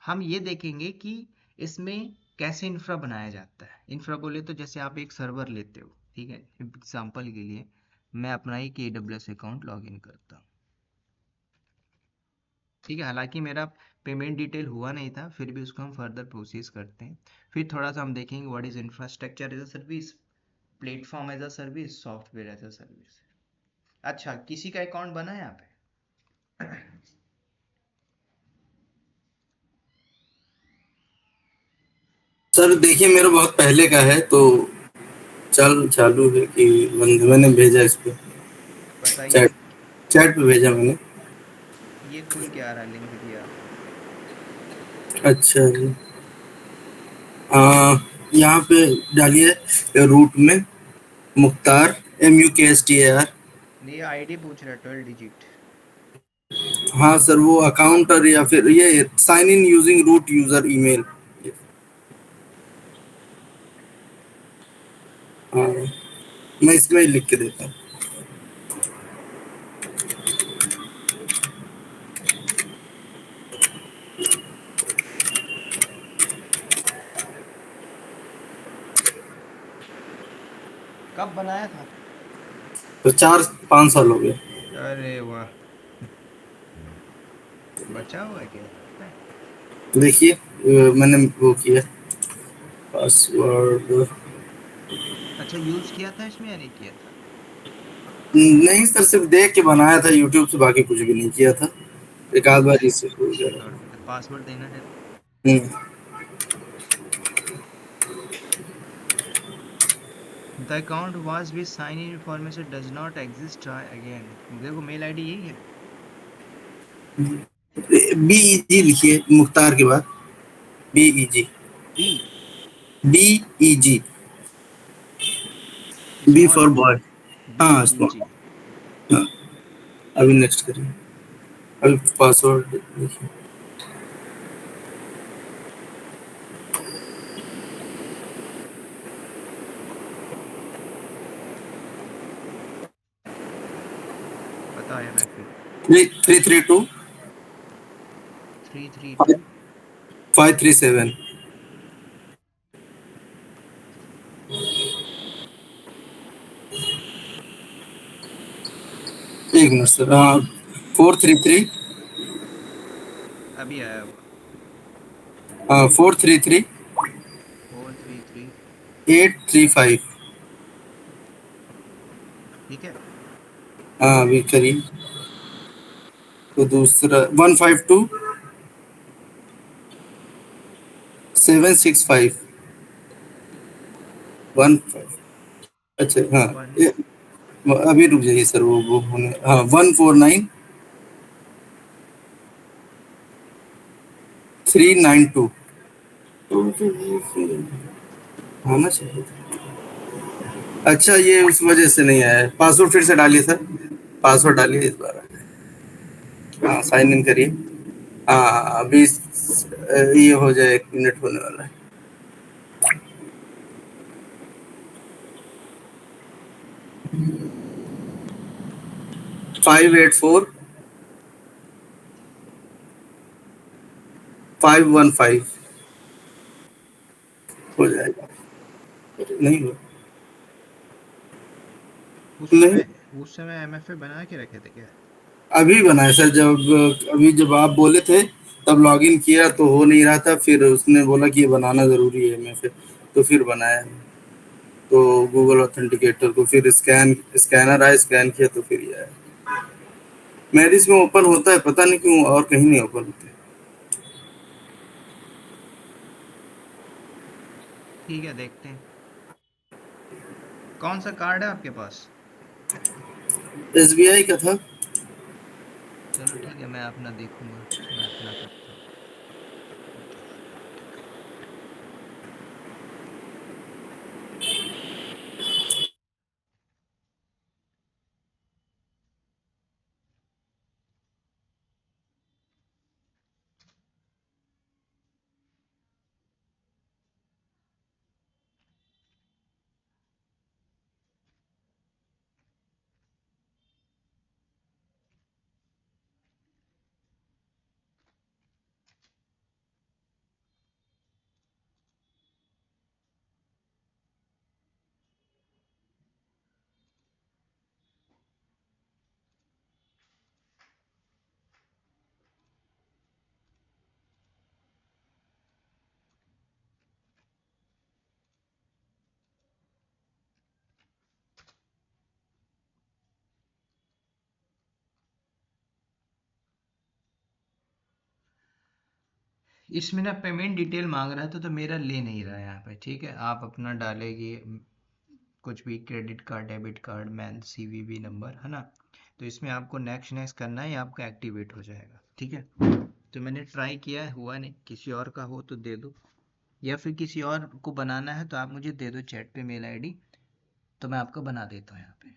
हम ये देखेंगे कि इसमें कैसे इंफ्रा बनाया जाता है। इंफ्रा बोले तो जैसे आप एक सर्वर लेते हो, ठीक है। एग्जाम्पल के लिए मैं अपना ही AWS अकाउंट लॉग इन करता हूँ, ठीक है। हालांकि मेरा पेमेंट डिटेल हुआ नहीं था, फिर भी उसको हम फर्दर प्रोसेस करते हैं। फिर थोड़ा सा हम देखेंगे what is infrastructure as a service, platform as a service, software as a service. अच्छा, किसी का अकाउंट बना है यहाँ पे? सर देखिए मेरा बहुत पहले का है तो चल चालू है कि मैंने भेजा इस पे बताइए। चैट चैट पे भेजा मैंने। ये खुल के आ रहा है लिंक दिया आपने? अच्छा जी। यहाँ पे डालिए रूट में मुख्तार MUKSTAR। ये आईडी पूछ रहा है 12 डिजिट। हाँ सर वो अकाउंट और या फिर ये sign in using root user email. हाँ मैं इसमें ही लिख के देता हूँ। कब बनाया था? तो 4-5 साल हो गए। अरे वाह, बचा हुआ है क्या लगता है? देखिए मैंने वो किया पासवर्ड। अच्छा, यूज किया था इसमें या नहीं किया था? नहीं सर, सिर्फ देख के बनाया था यूट्यूब से, बाकी कुछ भी नहीं किया था। एक आध बार अच्छा इससे अच्छा, हो गया। छोड़ दो, फिर पासवर्ड देना जरा। Hmm. The account was be sign in information does not exist, try again. देखो मेल आईडी यही है। BEG लिखिए मुख्तार के बाद। BEG। B, BEG। B small for B, boy. B हाँ ई स्मॉल। जी। हाँ, अभी नेक्स्ट करिए। अभी पासवर्ड लिखिए। बताया मैं फिर। 332 332 537। एक मिनट सर, हाँ 433। अभी आया हुआ। हाँ 433 433। 835। ठीक है। हाँ अभी करिए। तो दूसरा 152 765 15। अच्छा हाँ। वन, अभी रुक जाइए सर, वो होने, हाँ 149 392। होना चाहिए था। अच्छा ये उस वजह से नहीं आया है। पासवर्ड फिर से डालिए सर। पासवर्ड डालिए इस बार। हाँ साइन इन करिए। हाँ अभी ये हो जाए, 1 मिनट होने वाला है। 584 515 हो जाएगा। नहीं हो। नहीं, उस समय एमएफए बना के रखे थे क्या? अभी बनाया सर, जब अभी जब आप बोले थे तब लॉगिन किया तो हो नहीं रहा था, फिर उसने बोला कि ये बनाना जरूरी है, मैं फिर तो फिर बनाया। तो गूगल ऑथेंटिकेटर को फिर स्कैनर आया, स्कैन किया तो फिर ये आया। मेरिस में ओपन होता है, पता नहीं क्यों और कहीं नहीं ओपन होता है। ठीक है, देखते हैं। कौन सा कार्ड है आपके पास? SBI का था। चलो ठीक है, मैं अपना देखूंगा, मैं अपना करता हूँ। इसमें ना पेमेंट डिटेल मांग रहा था, तो मेरा ले नहीं रहा है यहाँ पे। ठीक है, आप अपना डालेंगे कुछ भी, credit card, debit card, man CVV number, है ना? तो इसमें आपको नेक्स्ट नेक्स्ट करना है, ये आपका एक्टिवेट हो जाएगा। ठीक है, तो मैंने ट्राई किया है, हुआ नहीं। किसी और का हो तो दे दो, या फिर किसी और को बनाना है तो आप मुझे दे दो चैट पे मेल आईडी, तो मैं आपको बना देता हूँ यहाँ पे।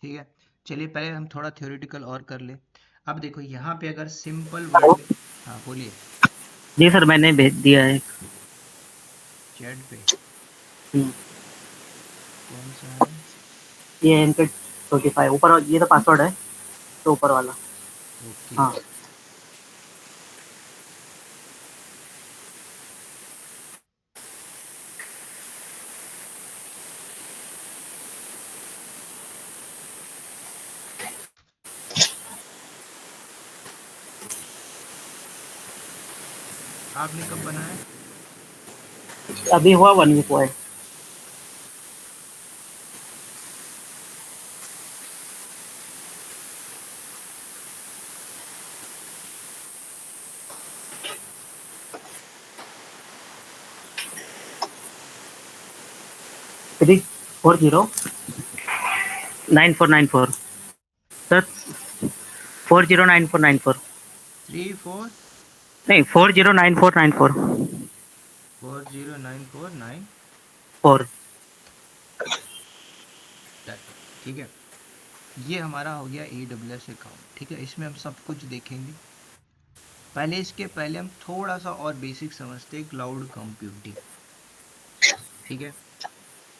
ठीक है, चलिए पहले हम थोड़ा थ्योरेटिकल और कर ले। अब देखो यहाँ पे अगर सिंपल वर्ड में, हाँ बोलिए। जी सर, मैंने भेज दिया है। चैट पे हम्म, कौन सा है? ये MK25 ऊपर, ये तो पासवर्ड है, तो ऊपर वाला। ओके। हाँ। आपने कब बनाया? अभी हुआ 1 वीक हुआ है। Three 409494 sir, 409494। 34 नहीं, 409494 409494। 4। ठीक है, ये हमारा हो गया AWS अकाउंट। ठीक है, इसमें हम सब कुछ देखेंगे। इसके पहले हम थोड़ा सा और बेसिक समझते हैं, क्लाउड कंप्यूटिंग। ठीक है,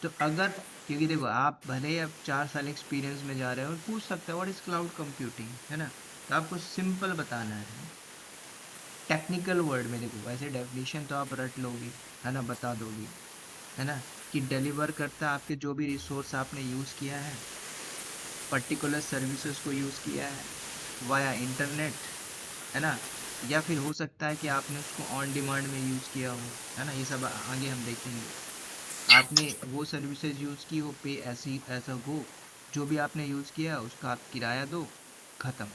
तो अगर, क्योंकि देखो आप भले ही अब 4 साल एक्सपीरियंस में जा रहे हो और पूछ सकते हो व्हाट इज क्लाउड कंप्यूटिंग, है ना? तो आपको सिंपल बताना है टेक्निकल वर्ड में। देखो वैसे डेफिनेशन तो आप रट लोगे, है ना, बता दोगे, है ना, कि डिलीवर करता है आपके जो भी रिसोर्स आपने यूज़ किया है, पर्टिकुलर सर्विसेज को यूज़ किया है वाया इंटरनेट, है ना, या फिर हो सकता है कि आपने उसको ऑन डिमांड में यूज़ किया हो, है ना, ये सब आगे हम देखेंगे। आपने वो सर्विसेज यूज़ की हो, पे ऐसी ऐसा हो, जो भी आपने यूज़ किया उसका आप किराया दो, खत्म।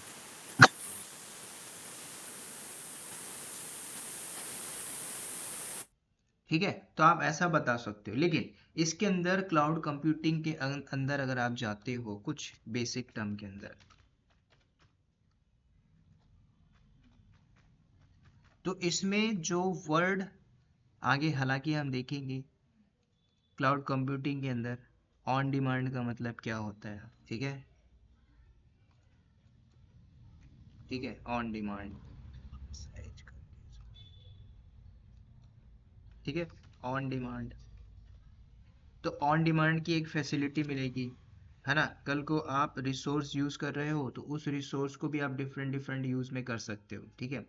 ठीक है, तो आप ऐसा बता सकते हो। लेकिन इसके अंदर क्लाउड कंप्यूटिंग के अंदर अगर आप जाते हो कुछ बेसिक टर्म के अंदर, तो इसमें जो वर्ड आगे हालांकि हम देखेंगे क्लाउड कंप्यूटिंग के अंदर ऑन डिमांड का मतलब क्या होता है। ठीक है, ठीक है, ऑन डिमांड, ठीक है, ऑन डिमांड। तो ऑन डिमांड की एक फैसिलिटी मिलेगी, है ना, कल को आप रिसोर्स यूज कर रहे हो तो उस रिसोर्स को भी आप डिफरेंट डिफरेंट यूज में कर सकते हो। ठीक है,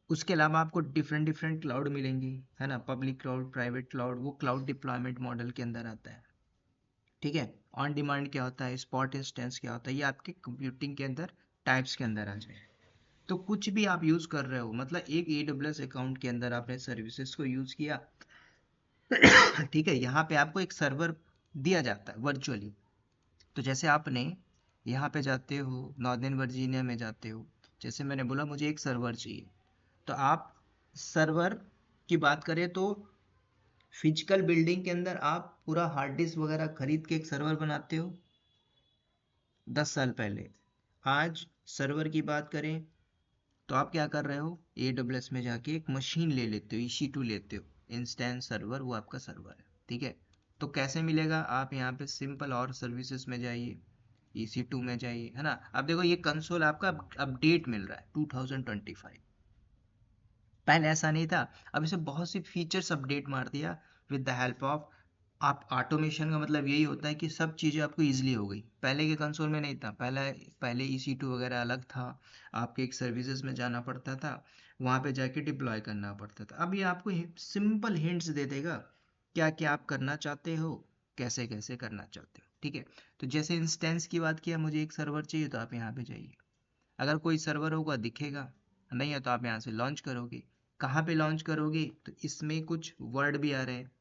उसके अलावा आपको डिफरेंट डिफरेंट क्लाउड मिलेंगी, है ना, पब्लिक क्लाउड, प्राइवेट क्लाउड, वो क्लाउड डिप्लॉयमेंट मॉडल के अंदर आता है। ठीक है, ऑन डिमांड क्या होता है, स्पॉट इंस्टेंस क्या होता है, ये आपके कंप्यूटिंग के अंदर टाइप्स के अंदर आ जाए। तो कुछ भी आप यूज कर रहे हो, मतलब एक AWS अकाउंट के अंदर आपने सर्विसेज को यूज किया, ठीक है, यहाँ पे आपको एक सर्वर दिया जाता है वर्चुअली। तो जैसे आपने यहाँ पे जाते हो, नॉर्दर्न वर्जीनिया में जाते हो, जैसे मैंने बोला मुझे एक सर्वर चाहिए, तो आप सर्वर की बात करें तो फिजिकल बिल्डिंग के अंदर आप पूरा हार्ड डिस्क वगैरह खरीद के एक सर्वर बनाते हो 10 साल पहले। आज सर्वर की बात करें तो आप क्या कर रहे हो, AWS में जाके एक मशीन ले लेते हो, EC2 लेते हो, इंस्टेंस सर्वर, वो आपका सर्वर है। ठीक है, तो कैसे मिलेगा, आप यहाँ पे सिंपल और सर्विसेज में जाइए, EC2 में जाइए, है ना। अब देखो ये कंसोल आपका अपडेट मिल रहा है 2025, पहले ऐसा नहीं था। अब इसे बहुत सी फीचर्स अपडेट मार दिया विद द हेल्प ऑफ, आप ऑटोमेशन का मतलब यही होता है कि सब चीज़ें आपको ईजिली हो गई। पहले के कंसोल में नहीं था, पहले EC2 वगैरह अलग था, आपके एक सर्विसेज में जाना पड़ता था, वहाँ पे जाके डिप्लॉय करना पड़ता था। अब ये आपको सिंपल हिंट्स दे देगा क्या क्या आप करना चाहते हो, कैसे कैसे करना चाहते हो। ठीक है, तो जैसे इंस्टेंस की बात किया, मुझे एक सर्वर चाहिए तो आप यहाँ पे जाइए, अगर कोई सर्वर होगा दिखेगा, नहीं है तो आप यहाँ से लॉन्च करोगे। कहाँ पे लॉन्च करोगे, तो इसमें कुछ वर्ड भी आ रहे हैं,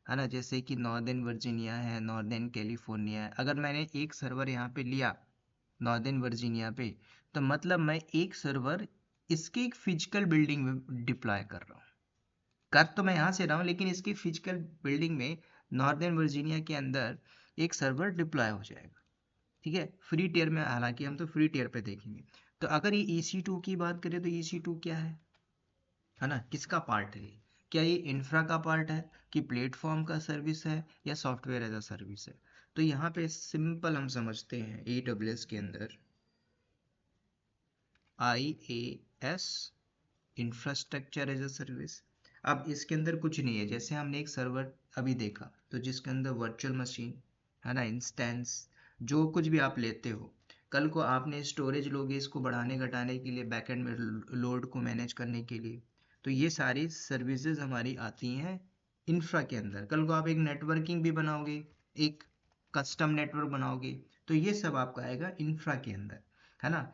है ना, जैसे कि नॉर्दर्न वर्जीनिया है, नॉर्दर्न कैलिफोर्निया है। अगर मैंने एक सर्वर यहाँ पे लिया नॉर्दर्न वर्जीनिया पे, तो मतलब मैं एक सर्वर इसके एक फिजिकल बिल्डिंग में डिप्लॉय कर रहा हूँ। कर तो मैं यहाँ से रहा हूँ, लेकिन इसकी फिजिकल बिल्डिंग में नॉर्दर्न वर्जीनिया के अंदर एक सर्वर डिप्लॉय हो जाएगा। ठीक है, फ्री टियर में, हालांकि हम तो फ्री टियर पे देखेंगे। तो अगर ये EC2 की बात करें तो EC2 क्या है ना, किसका पार्ट है ये? क्या ये इंफ्रा का पार्ट है, कि प्लेटफॉर्म का सर्विस है, या सॉफ्टवेयर एज अ सर्विस है? तो यहाँ पे सिंपल हम समझते हैं AWS के अंदर IaaS infrastructure as a service. अब इसके अंदर कुछ नहीं है, जैसे हमने एक सर्वर अभी देखा तो जिसके अंदर वर्चुअल मशीन है ना, इंस्टेंस, जो कुछ भी आप लेते हो, कल को आपने स्टोरेज लोगे इसको बढ़ाने घटाने के लिए, बैकएंड में लोड को मैनेज करने के लिए, तो ये सारी सर्विसेज हमारी आती हैं इंफ्रा के अंदर। कल को आप एक नेटवर्किंग भी बनाओगे, एक कस्टम नेटवर्क बनाओगे, तो ये सब आपका आएगा इंफ्रा के अंदर, है ना।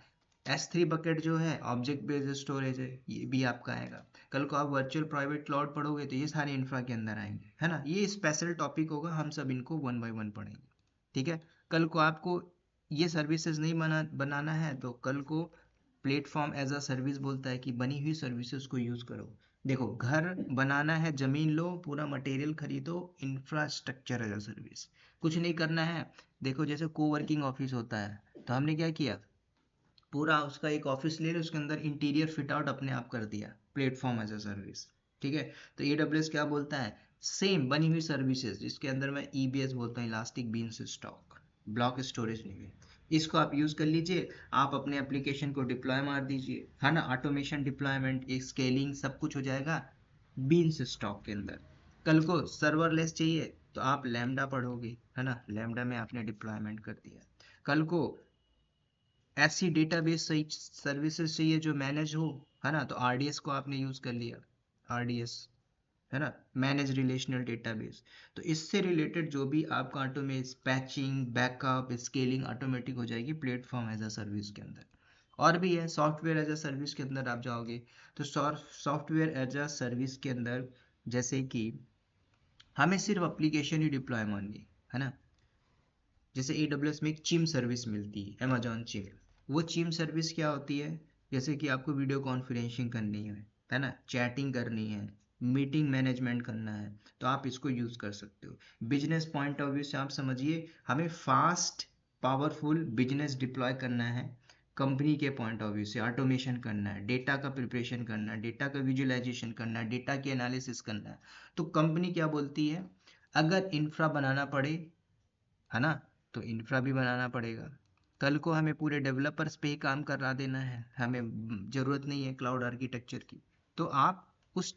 S3 बकेट जो है ऑब्जेक्ट बेस्ड स्टोरेज है, ये भी आपका आएगा। कल को आप वर्चुअल प्राइवेट क्लाउड पढ़ोगे तो ये सारे इंफ्रा के अंदर आएंगे, है ना। ये स्पेशल टॉपिक होगा, हम सब इनको वन बाय वन पढ़ेंगे, ठीक है। कल को आपको ये सर्विसेज नहीं बनाना है तो कल को प्लेटफॉर्म एज अ सर्विस बोलता है कि बनी हुई सर्विसेज को यूज करो। देखो, घर बनाना है, जमीन लो, पूरा मटेरियल खरीदो, इंफ्रास्ट्रक्चर एज अ सर्विस। कुछ नहीं करना है, देखो जैसे कोवर्किंग ऑफिस होता है तो हमने क्या किया, पूरा उसका एक ऑफिस ले रहे, उसके अंदर इंटीरियर फिट आउट अपने आप कर दिया, प्लेटफॉर्म एज अ सर्विस, ठीक है। तो AWS क्या बोलता है, सेम बनी हुई सर्विसेज, जिसके अंदर मैं EBS बोलता हूँ, elastic beans stock, block storage नहीं है, इसको आप यूज कर लीजिए, आप अपने एप्लीकेशन को डिप्लॉय मार दीजिए, है ना। ऑटोमेशन, डिप्लॉयमेंट, स्केलिंग सब कुछ हो जाएगा बीन्स स्टॉक के अंदर। कल को सर्वरलेस चाहिए तो आप लैम्डा पढ़ोगे, है ना, लैम्डा में आपने डिप्लॉयमेंट कर दिया। कल को ऐसी डेटाबेस सर्विसेज चाहिए जो मैनेज हो, है ना, तो RDS को आपने यूज कर लिया, RDS, है ना, मैनेज रिलेशनल डेटाबेस। तो इससे रिलेटेड जो भी आपका automate, patching, backup, scaling automatic हो जाएगी प्लेटफॉर्म एज अ सर्विस के अंदर। और भी है, सॉफ्टवेयर एज अ सर्विस के अंदर आप जाओगे तो सॉफ्टवेयर एज अ सर्विस के अंदर जैसे कि हमें सिर्फ एप्लीकेशन ही डिप्लॉय माननी है ना। जैसे AWS में एक चिम सर्विस मिलती है, अमेजॉन चिम। वो चिम सर्विस क्या होती है, जैसे कि आपको वीडियो कॉन्फ्रेंसिंग करनी है ना, चैटिंग करनी है, मीटिंग मैनेजमेंट करना है, तो आप इसको यूज कर सकते हो। बिजनेस पॉइंट ऑफ व्यू से आप समझिए, हमें फास्ट पावरफुल बिजनेस डिप्लॉय करना है, कंपनी के पॉइंट ऑफ व्यू से ऑटोमेशन करना है, डेटा का प्रिपरेशन करना है, डेटा का विजुअलाइजेशन करना है, डेटा की एनालिसिस करना है, तो कंपनी क्या बोलती है, अगर इंफ्रा बनाना पड़े, है ना, तो इंफ्रा भी बनाना पड़ेगा। कल को हमें पूरे डेवलपर्स पे ही काम करा देना है, हमें जरूरत नहीं है क्लाउड आर्किटेक्चर की, तो आप उस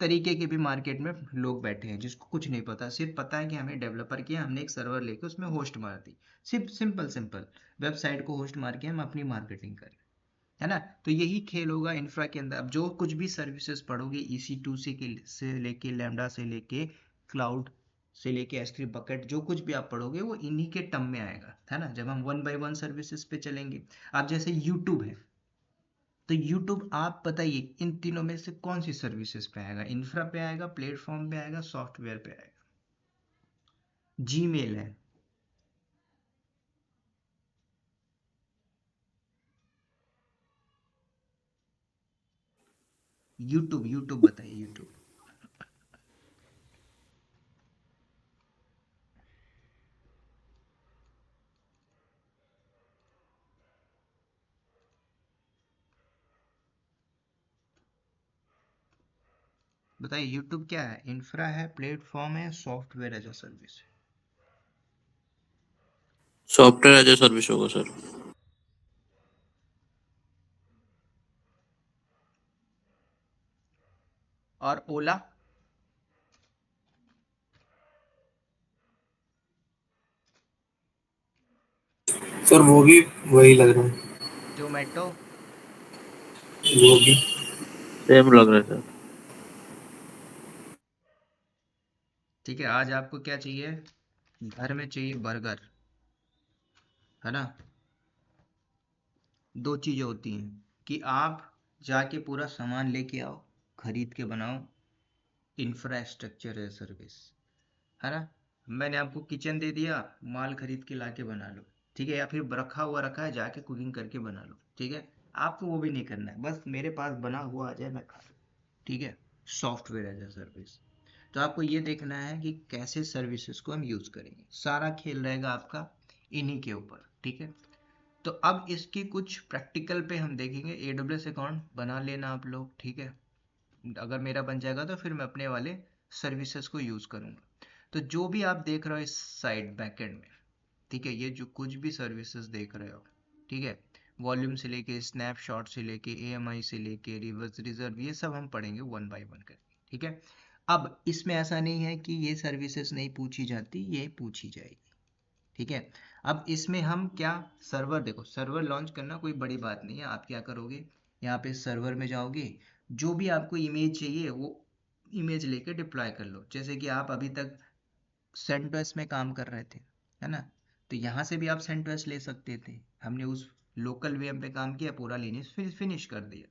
तरीके के भी मार्केट में लोग बैठे हैं जिसको कुछ नहीं पता, सिर्फ पता है कि हमें डेवलपर किया, हमने एक सर्वर लेके उसमें होस्ट मार दी, सिर्फ सिंपल सिंपल वेबसाइट को होस्ट मार के हम अपनी मार्केटिंग करें, है ना। तो यही खेल होगा इंफ्रा के अंदर। अब जो कुछ भी सर्विसेज पढ़ोगे EC2 से लेके लैम्डा से लेके क्लाउड से लेके S3 बकेट, जो कुछ भी आप पढ़ोगे वो इन्हीं के टर्म में आएगा, है ना, जब हम वन बाय वन सर्विसेज पे चलेंगे। अब जैसे यूट्यूब है, तो यूट्यूब आप बताइए इन तीनों में से कौन सी सर्विसेज पे आएगा, इंफ्रा पे आएगा, प्लेटफॉर्म पे आएगा, सॉफ्टवेयर पे आएगा। जीमेल है, यूट्यूब, यूट्यूब बताइए, यूट्यूब। बताइए यूट्यूब क्या है, इंफ्रा है, प्लेटफॉर्म है, सॉफ्टवेयर एज अ सर्विस है। सॉफ्टवेयर एज ए सर्विस होगा सर। और ओला, सर वो भी वही लग रहा है। जोमेटो। वो भी सेम लग रहा है सर। ठीक है, आज आपको क्या चाहिए, घर में चाहिए बर्गर, है ना। दो चीजें होती हैं कि आप जाके पूरा सामान लेके आओ, खरीद के बनाओ, इंफ्रास्ट्रक्चर है सर्विस, है ना। मैंने आपको किचन दे दिया, माल खरीद के लाके बना लो, ठीक है, या फिर रखा हुआ रखा है, जाके कुकिंग करके बना लो, ठीक है। आपको वो भी नहीं करना है, बस मेरे पास बना हुआ आ जाए मैं खा लूँ, ठीक है। सॉफ्टवेयर एज अ सर्विस, तो आपको ये देखना है कि कैसे सर्विसेज को हम यूज करेंगे, सारा खेल रहेगा आपका इन्हीं के ऊपर, ठीक है। तो अब इसकी कुछ प्रैक्टिकल पे हम देखेंगे। AWS अकाउंट बना लेना आप लोग, ठीक है। अगर मेरा बन जाएगा तो फिर मैं अपने वाले सर्विसेज को यूज करूंगा। तो जो भी आप देख रहे हो इस साइड बैकएंड में, ठीक है, ये जो कुछ भी सर्विसेज देख रहे हो, ठीक है, वॉल्यूम से लेके, स्नैपशॉट से लेके, AMI से लेके, रिवर्स रिजर्व, ये सब हम पढ़ेंगे 1 बाय 1 करके, ठीक है। अब इसमें ऐसा नहीं है कि ये सर्विसेज नहीं पूछी जाती, ये पूछी जाएगी, ठीक है। अब इसमें हम क्या, सर्वर, देखो सर्वर लॉन्च करना कोई बड़ी बात नहीं है। आप क्या करोगे, यहाँ पे सर्वर में जाओगे, जो भी आपको इमेज चाहिए वो इमेज लेके डिप्लॉय कर लो। जैसे कि आप अभी तक सेंटोस में काम कर रहे थे, है ना, तो यहाँ से भी आप सेंटोस ले सकते थे। हमने उस लोकल VM पे काम किया, पूरा लिनक्स फिनिश कर दिया।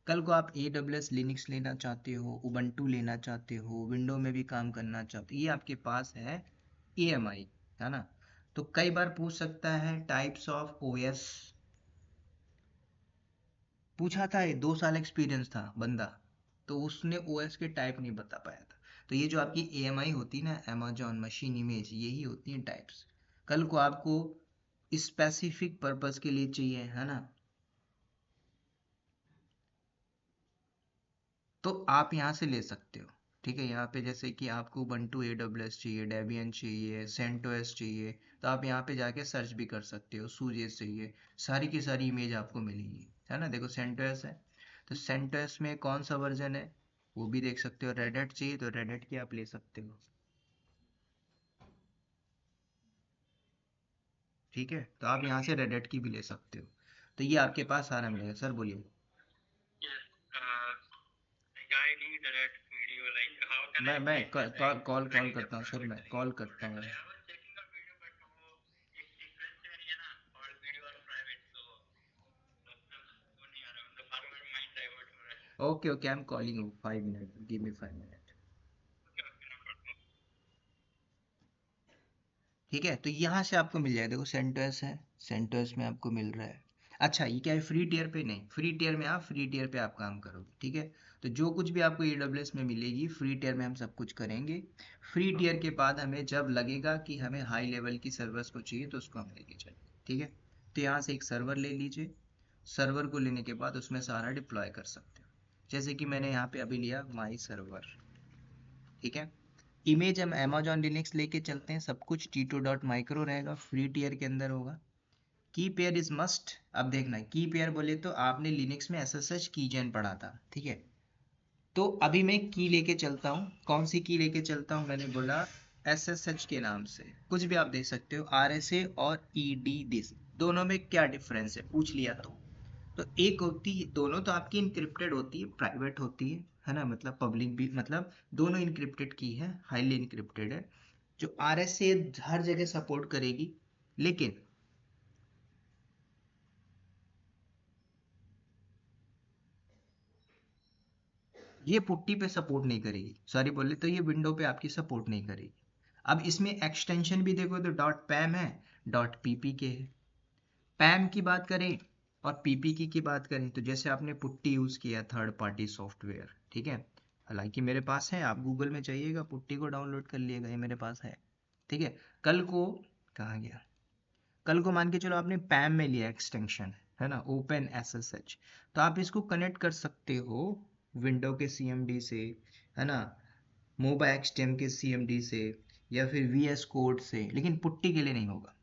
कल को आप AWS लिनक्स लेना चाहते हो, उबंटू लेना चाहते हो, विंडो में भी काम करना चाहते हो, ये आपके पास है AMI, है ना। तो कई बार पूछ सकता है टाइप्स ऑफ OS, पूछा था, ये 2 साल एक्सपीरियंस था बंदा, तो उसने OS के टाइप नहीं बता पाया था। तो ये जो आपकी AMI होती है ना, अमेजॉन मशीन इमेज, यही होती है टाइप्स। कल को आपको स्पेसिफिक पर्पस के लिए चाहिए, है ना, तो आप यहाँ से ले सकते हो, ठीक है। यहाँ पे जैसे कि आपको Ubuntu AWS चाहिए, डेबियन चाहिए, CentOS चाहिए, तो आप यहाँ पे जाके सर्च भी कर सकते हो। सूजे चाहिए, सारी की सारी इमेज आपको मिलेगी, है ना। देखो CentOS है, तो CentOS में कौन सा वर्जन है वो भी देख सकते हो। रेडेट चाहिए तो रेडेट की आप ले सकते हो, ठीक है। तो आप यहाँ से रेडेट की भी ले सकते हो। तो ये आपके पास सारा मिलेगा। सर बोलिए। मैं कॉल कॉल करता हूँ सर, मैं कॉल करता हूँ। Okay okay, I am calling you 5 minute, give me 5 minute, ठीक है। तो यहाँ से आपको मिल जाएगा, देखो सेंटोस है, सेंटोस में आपको मिल रहा है। अच्छा, ये क्या है, फ्री टियर पे नहीं, फ्री टियर में आप फ्री टियर पे आप काम करोगे, ठीक है। तो जो कुछ भी आपको AWS में मिलेगी फ्री टियर में हम सब कुछ करेंगे। फ्री टियर के बाद हमें जब लगेगा कि हमें हाई लेवल की सर्वर्स को चाहिए तो उसको हम लेके चलेंगे, ठीक है। तो यहाँ से एक सर्वर ले लीजिए, सर्वर को लेने के बाद उसमें सारा डिप्लॉय कर सकते हो। जैसे कि मैंने यहाँ पे अभी लिया माई सर्वर, ठीक है। इमेज हम अमेजॉन लिनक्स लेके चलते हैं, सब कुछ T2.micro रहेगा, फ्री टियर के अंदर होगा। की पेयर इज मस्ट। अब देखना, की पेयर बोले तो आपने लिनक्स में SSH कीजेन पढ़ा था, ठीक है। तो अभी मैं की लेके चलता हूँ, कौन सी की लेके चलता हूँ, मैंने बोला SSH के नाम से, कुछ भी आप देख सकते हो, RSA और ED दिस, दोनों में क्या डिफरेंस है पूछ लिया तो एक होती है, दोनों तो आपकी इनक्रिप्टेड होती है, प्राइवेट होती है ना, मतलब पब्लिक भी, मतलब दोनों इनक्रिप्टेड की है, हाईली इनक्रिप्टेड है। जो RSA हर जगह सपोर्ट करेगी, लेकिन ये पुट्टी पे सपोर्ट नहीं करेगी, सॉरी बोले तो ये विंडो पे आपकी सपोर्ट नहीं करेगी। अब इसमें एक्सटेंशन भी देखो तो .pam है, .ppk है। पैम की बात करें और पीपीकी की बात करें, तो जैसे आपने पुट्टी यूज़ किया थर्ड पार्टी सॉफ्टवेयर, ठीक है, हालांकि मेरे पास है, आप गूगल में जाइएगा, पुट्टी को डाउनलोड कर लिएगा, ये मेरे पास है, ठीक है। कल को कहाँ गया, कल को मान के चलो आपने पैम में लिया एक्सटेंशन, है ना, ओपन SSH, तो आप इसको कनेक्ट कर सकते हो विंडो के CMD से, है ना, मोबा XTM के CMD से, या फिर VS कोड से, लेकिन पुट्टी के लिए नहीं होगा।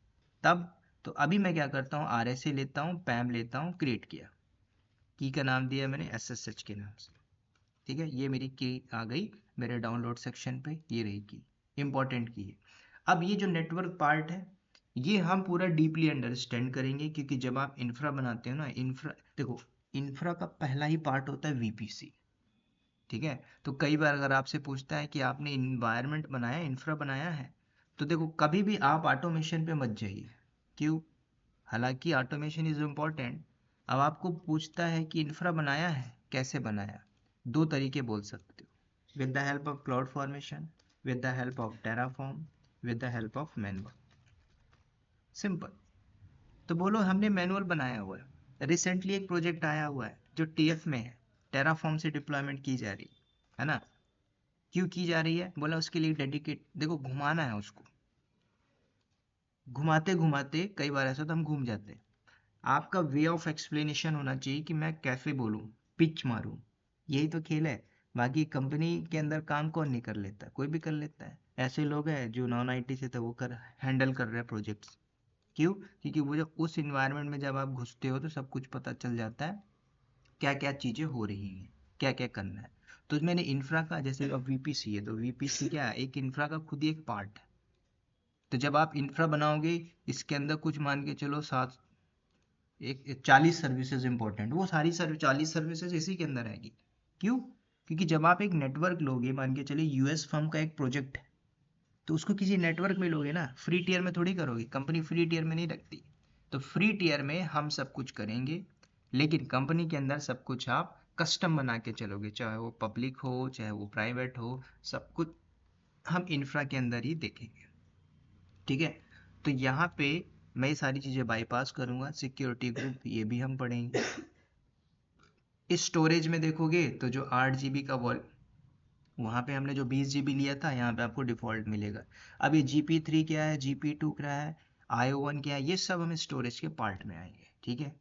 तब तो अभी मैं क्या करता हूँ, RSA लेता हूँ, पैम लेता हूँ, क्रिएट किया, की का नाम दिया मैंने SSH के नाम से, ठीक है। ये मेरी की आ गई मेरे डाउनलोड सेक्शन पे, ये रही की, इंपॉर्टेंट की है। अब ये जो नेटवर्क पार्ट है, ये हम पूरा डीपली अंडरस्टैंड करेंगे, क्योंकि जब आप इंफ्रा बनाते हो ना, इंफ्रा देखो, इंफ्रा का पहला ही पार्ट होता है VPC, ठीक है। तो कई बार अगर आपसे पूछता है कि आपने इन्वायरमेंट बनाया, इंफ्रा बनाया है, तो देखो कभी भी आप ऑटोमेशन पे मत जाइए, क्यों, हालांकि ऑटोमेशन इज इम्पॉर्टेंट। अब आपको पूछता है कि इंफ्रा बनाया है, कैसे बनाया, 2 तरीके बोल सकते हो, with the help of cloud formation, with the help of Terraform, with the help of manual, simple. तो बोलो हमने मैनुअल बनाया हुआ है, रिसेंटली एक प्रोजेक्ट आया हुआ है जो TF में है, टेराफॉर्म से डिप्लॉयमेंट की जा रही है ना, क्यों की जा रही है, बोला उसके लिए डेडिकेट, देखो घुमाना है उसको, घुमाते घुमाते कई बार ऐसा तो हम घूम जाते हैं। आपका वे ऑफ एक्सप्लेनेशन होना चाहिए कि मैं कैसे बोलूँ, पिच मारूँ, यही तो खेल है। बाकी कंपनी के अंदर काम कौन नहीं कर लेता, कोई भी कर लेता है। ऐसे लोग हैं जो नॉन IT से थे, वो कर हैंडल कर रहे हैं प्रोजेक्ट्स, क्यों? क्योंकि वो जब उस इन्वायरमेंट में जब आप घुसते हो तो सब कुछ पता चल जाता है, क्या क्या चीज़ें हो रही हैं, क्या क्या करना है। तो मैंने इंफ्रा का, जैसे अब वीपीसी है, तो वीपीसी क्या है, एक इंफ्रा का खुद ही एक पार्ट है। तो जब आप इंफ्रा बनाओगे, इसके अंदर कुछ मान के चलो 40 सर्विसेज इंपॉर्टेंट, वो सारी 40 सर्विसेज इसी के अंदर आएगी। क्यों? क्योंकि जब आप एक नेटवर्क लोगे, मान के चलिए यूएस फर्म का एक प्रोजेक्ट है, तो उसको किसी नेटवर्क में लोगे ना, फ्री टियर में थोड़ी करोगे, कंपनी फ्री टियर में नहीं रखती। तो फ्री टियर में हम सब कुछ करेंगे, लेकिन कंपनी के अंदर सब कुछ आप कस्टम बना के चलोगे, चाहे वो पब्लिक हो चाहे वो प्राइवेट हो, सब कुछ हम इंफ्रा के अंदर ही देखेंगे। ठीक है, तो यहाँ पे मैं ये सारी चीज़ें बाईपास करूँगा। सिक्योरिटी ग्रुप ये भी हम पढ़ेंगे। इस स्टोरेज में देखोगे तो जो 8 GB का वॉल, वहाँ पे हमने जो 20 GB लिया था, यहाँ पे आपको डिफ़ॉल्ट मिलेगा। अब ये GP3 क्या है, GP2 क्या है, IO1 क्या है, ये सब हमें स्टोरेज के पार्ट में आएंगे। ठीक है,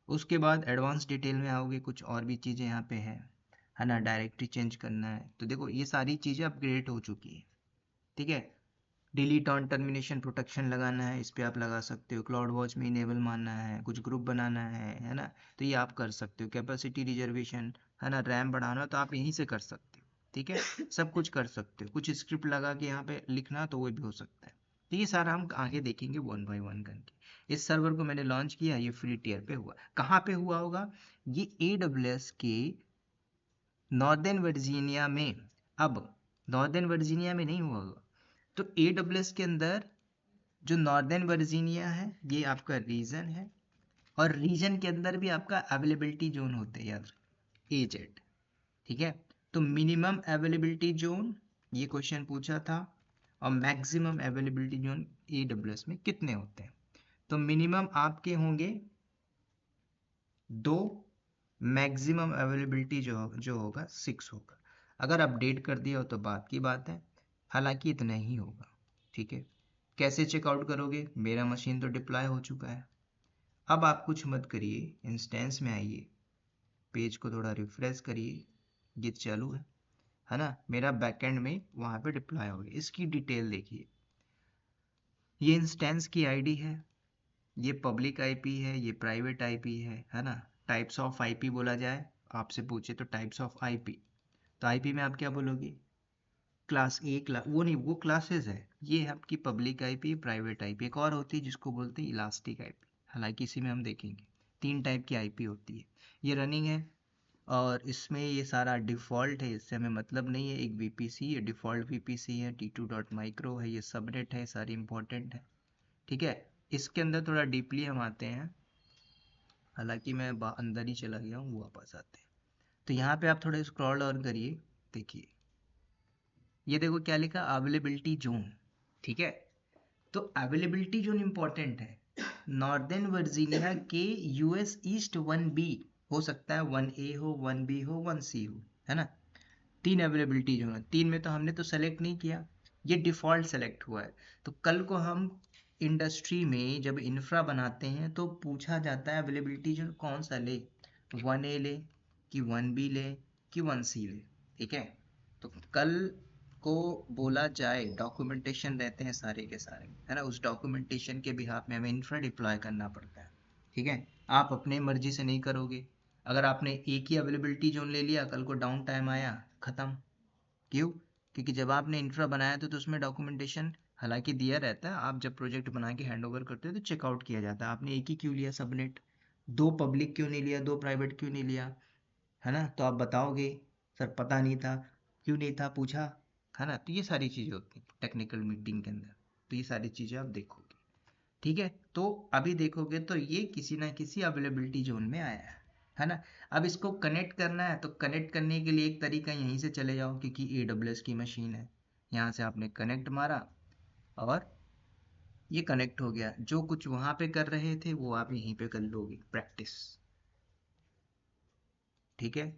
उसके बाद एडवांस डिटेल में आओगे, कुछ और भी चीज़ें यहाँ पे है ना, डायरेक्टरी चेंज करना है, तो देखो ये सारी चीज़ें अपग्रेड हो चुकी है। ठीक है, डिलीट ऑन टर्मिनेशन प्रोटेक्शन लगाना है, इस पे आप लगा सकते हो। क्लाउड वॉच में इनेबल मानना है, कुछ ग्रुप बनाना है ना, तो ये आप कर सकते हो। कैपेसिटी रिजर्वेशन है ना, रैम बढ़ाना तो आप यहीं से कर सकते हो। ठीक है, सब कुछ कर सकते हो। कुछ स्क्रिप्ट लगा के यहाँ पे लिखना तो वो भी हो सकता है। तो ये सारा हम आगे देखेंगे वन बाय वन करके। इस सर्वर को मैंने लॉन्च किया, ये फ्री टियर पे हुआ। कहाँ पे हुआ होगा? ये AWS के नॉर्दर्न वर्जीनिया में। अब नॉर्दर्न वर्जीनिया में नहीं हुआ होगा, तो AWS के अंदर जो नॉर्दर्न वर्जीनिया है ये आपका रीजन है, और रीजन के अंदर भी आपका अवेलेबिलिटी जोन होते हैं यार, AZ। ठीक है, तो मिनिमम अवेलेबिलिटी जोन ये क्वेश्चन पूछा था, और मैक्सिमम अवेलेबिलिटी जोन AWS में कितने होते हैं? तो मिनिमम आपके होंगे 2, मैक्सिमम अवेलेबिलिटी जो होगा 6 होगा। अगर अपडेट कर दिया हो तो बात की बात है, हालांकि इतना ही होगा। ठीक है, कैसे चेकआउट करोगे? मेरा मशीन तो डिप्लॉय हो चुका है। अब आप कुछ मत करिए, इंस्टेंस में आइए, पेज को थोड़ा रिफ्रेश करिए, गिट चालू है ना, मेरा बैकएंड में वहाँ पे डिप्लॉय हो गया। इसकी डिटेल देखिए, ये इंस्टेंस की आईडी है, ये पब्लिक आईपी है, ये प्राइवेट आईपी है ना। टाइप्स ऑफ आईपी बोला जाए, आपसे पूछे तो टाइप्स ऑफ आईपी, तो आईपी में आप क्या बोलोगे? क्लास ए, क्लास वो नहीं, वो क्लासेस है। ये है आपकी पब्लिक आईपी, प्राइवेट आईपी, एक और होती है जिसको बोलते हैं इलास्टिक आईपी, हालांकि इसी में हम देखेंगे। 3 टाइप की आईपी होती है। ये रनिंग है, और इसमें ये सारा डिफ़ॉल्ट है, इससे हमें मतलब नहीं है। एक वीपीसी, ये डिफ़ॉल्ट वीपीसी है, t2.micro है, ये सबनेट है, सारी इंपॉर्टेंट है। ठीक है, इसके अंदर थोड़ा डीपली हम आते हैं, हालांकि मैं अंदर ही चला गया हूँ, वापस आते हैं। तो यहाँ पे आप थोड़ा स्क्रॉल डाउन करिए, देखिए ये देखो क्या लिखा, अवेलेबिलिटी जोन। ठीक है, तो अवेलेबिलिटी जोन इंपॉर्टेंट है। नॉर्दर्न वर्जीनिया के यूएस ईस्ट 1B, हो सकता है 1A हो, 1B हो, 1C हो, है ना। 3 अवेलेबिलिटी जोन है, 3 में तो हमने तो सेलेक्ट नहीं किया, ये डिफ़ॉल्ट सेलेक्ट हुआ है। तो कल को हम इंडस्ट्री में जब इंफ्रा बनाते हैं तो पूछा जाता है अवेलेबिलिटी जोन कौन सा ले, 1A ले कि 1B ले कि 1C ले। ठीक है, तो कल को बोला जाए, डॉक्यूमेंटेशन रहते हैं सारे के सारे, है ना, उस डॉक्यूमेंटेशन के बिहाफ में हमें इंफ्रा डिप्लॉय करना पड़ता है। ठीक है, आप अपने मर्जी से नहीं करोगे। अगर आपने एक ही अवेलेबिलिटी जोन ले लिया, कल को डाउन टाइम आया, ख़त्म। क्यों? क्योंकि जब आपने इंफ्रा बनाया था तो उसमें डॉक्यूमेंटेशन हालांकि दिया रहता है, आप जब प्रोजेक्ट बना के हैंड ओवर करते हो तो चेकआउट किया जाता है, आपने एक ही क्यों लिया सबनेट, 2 पब्लिक क्यों नहीं लिया, 2 प्राइवेट क्यों नहीं लिया, है ना। तो आप बताओगे सर पता नहीं था, क्यों नहीं था पूछा, है ना। तो ये सारी चीज़ें होती हैं टेक्निकल मीटिंग के अंदर, तो ये सारी चीज़ें आप देखोगे। ठीक है, तो अभी देखोगे तो ये किसी ना किसी अवेलेबिलिटी जोन में आया है ना। अब इसको कनेक्ट करना है, तो कनेक्ट करने के लिए एक तरीका यहीं से चले जाओ, क्योंकि AWS की मशीन है। यहाँ से आपने कनेक्ट मारा और ये कनेक्ट हो गया। जो कुछ वहाँ पे कर रहे थे वो आप यहीं पे कर लोगे, प्रैक्टिस। ठीक है,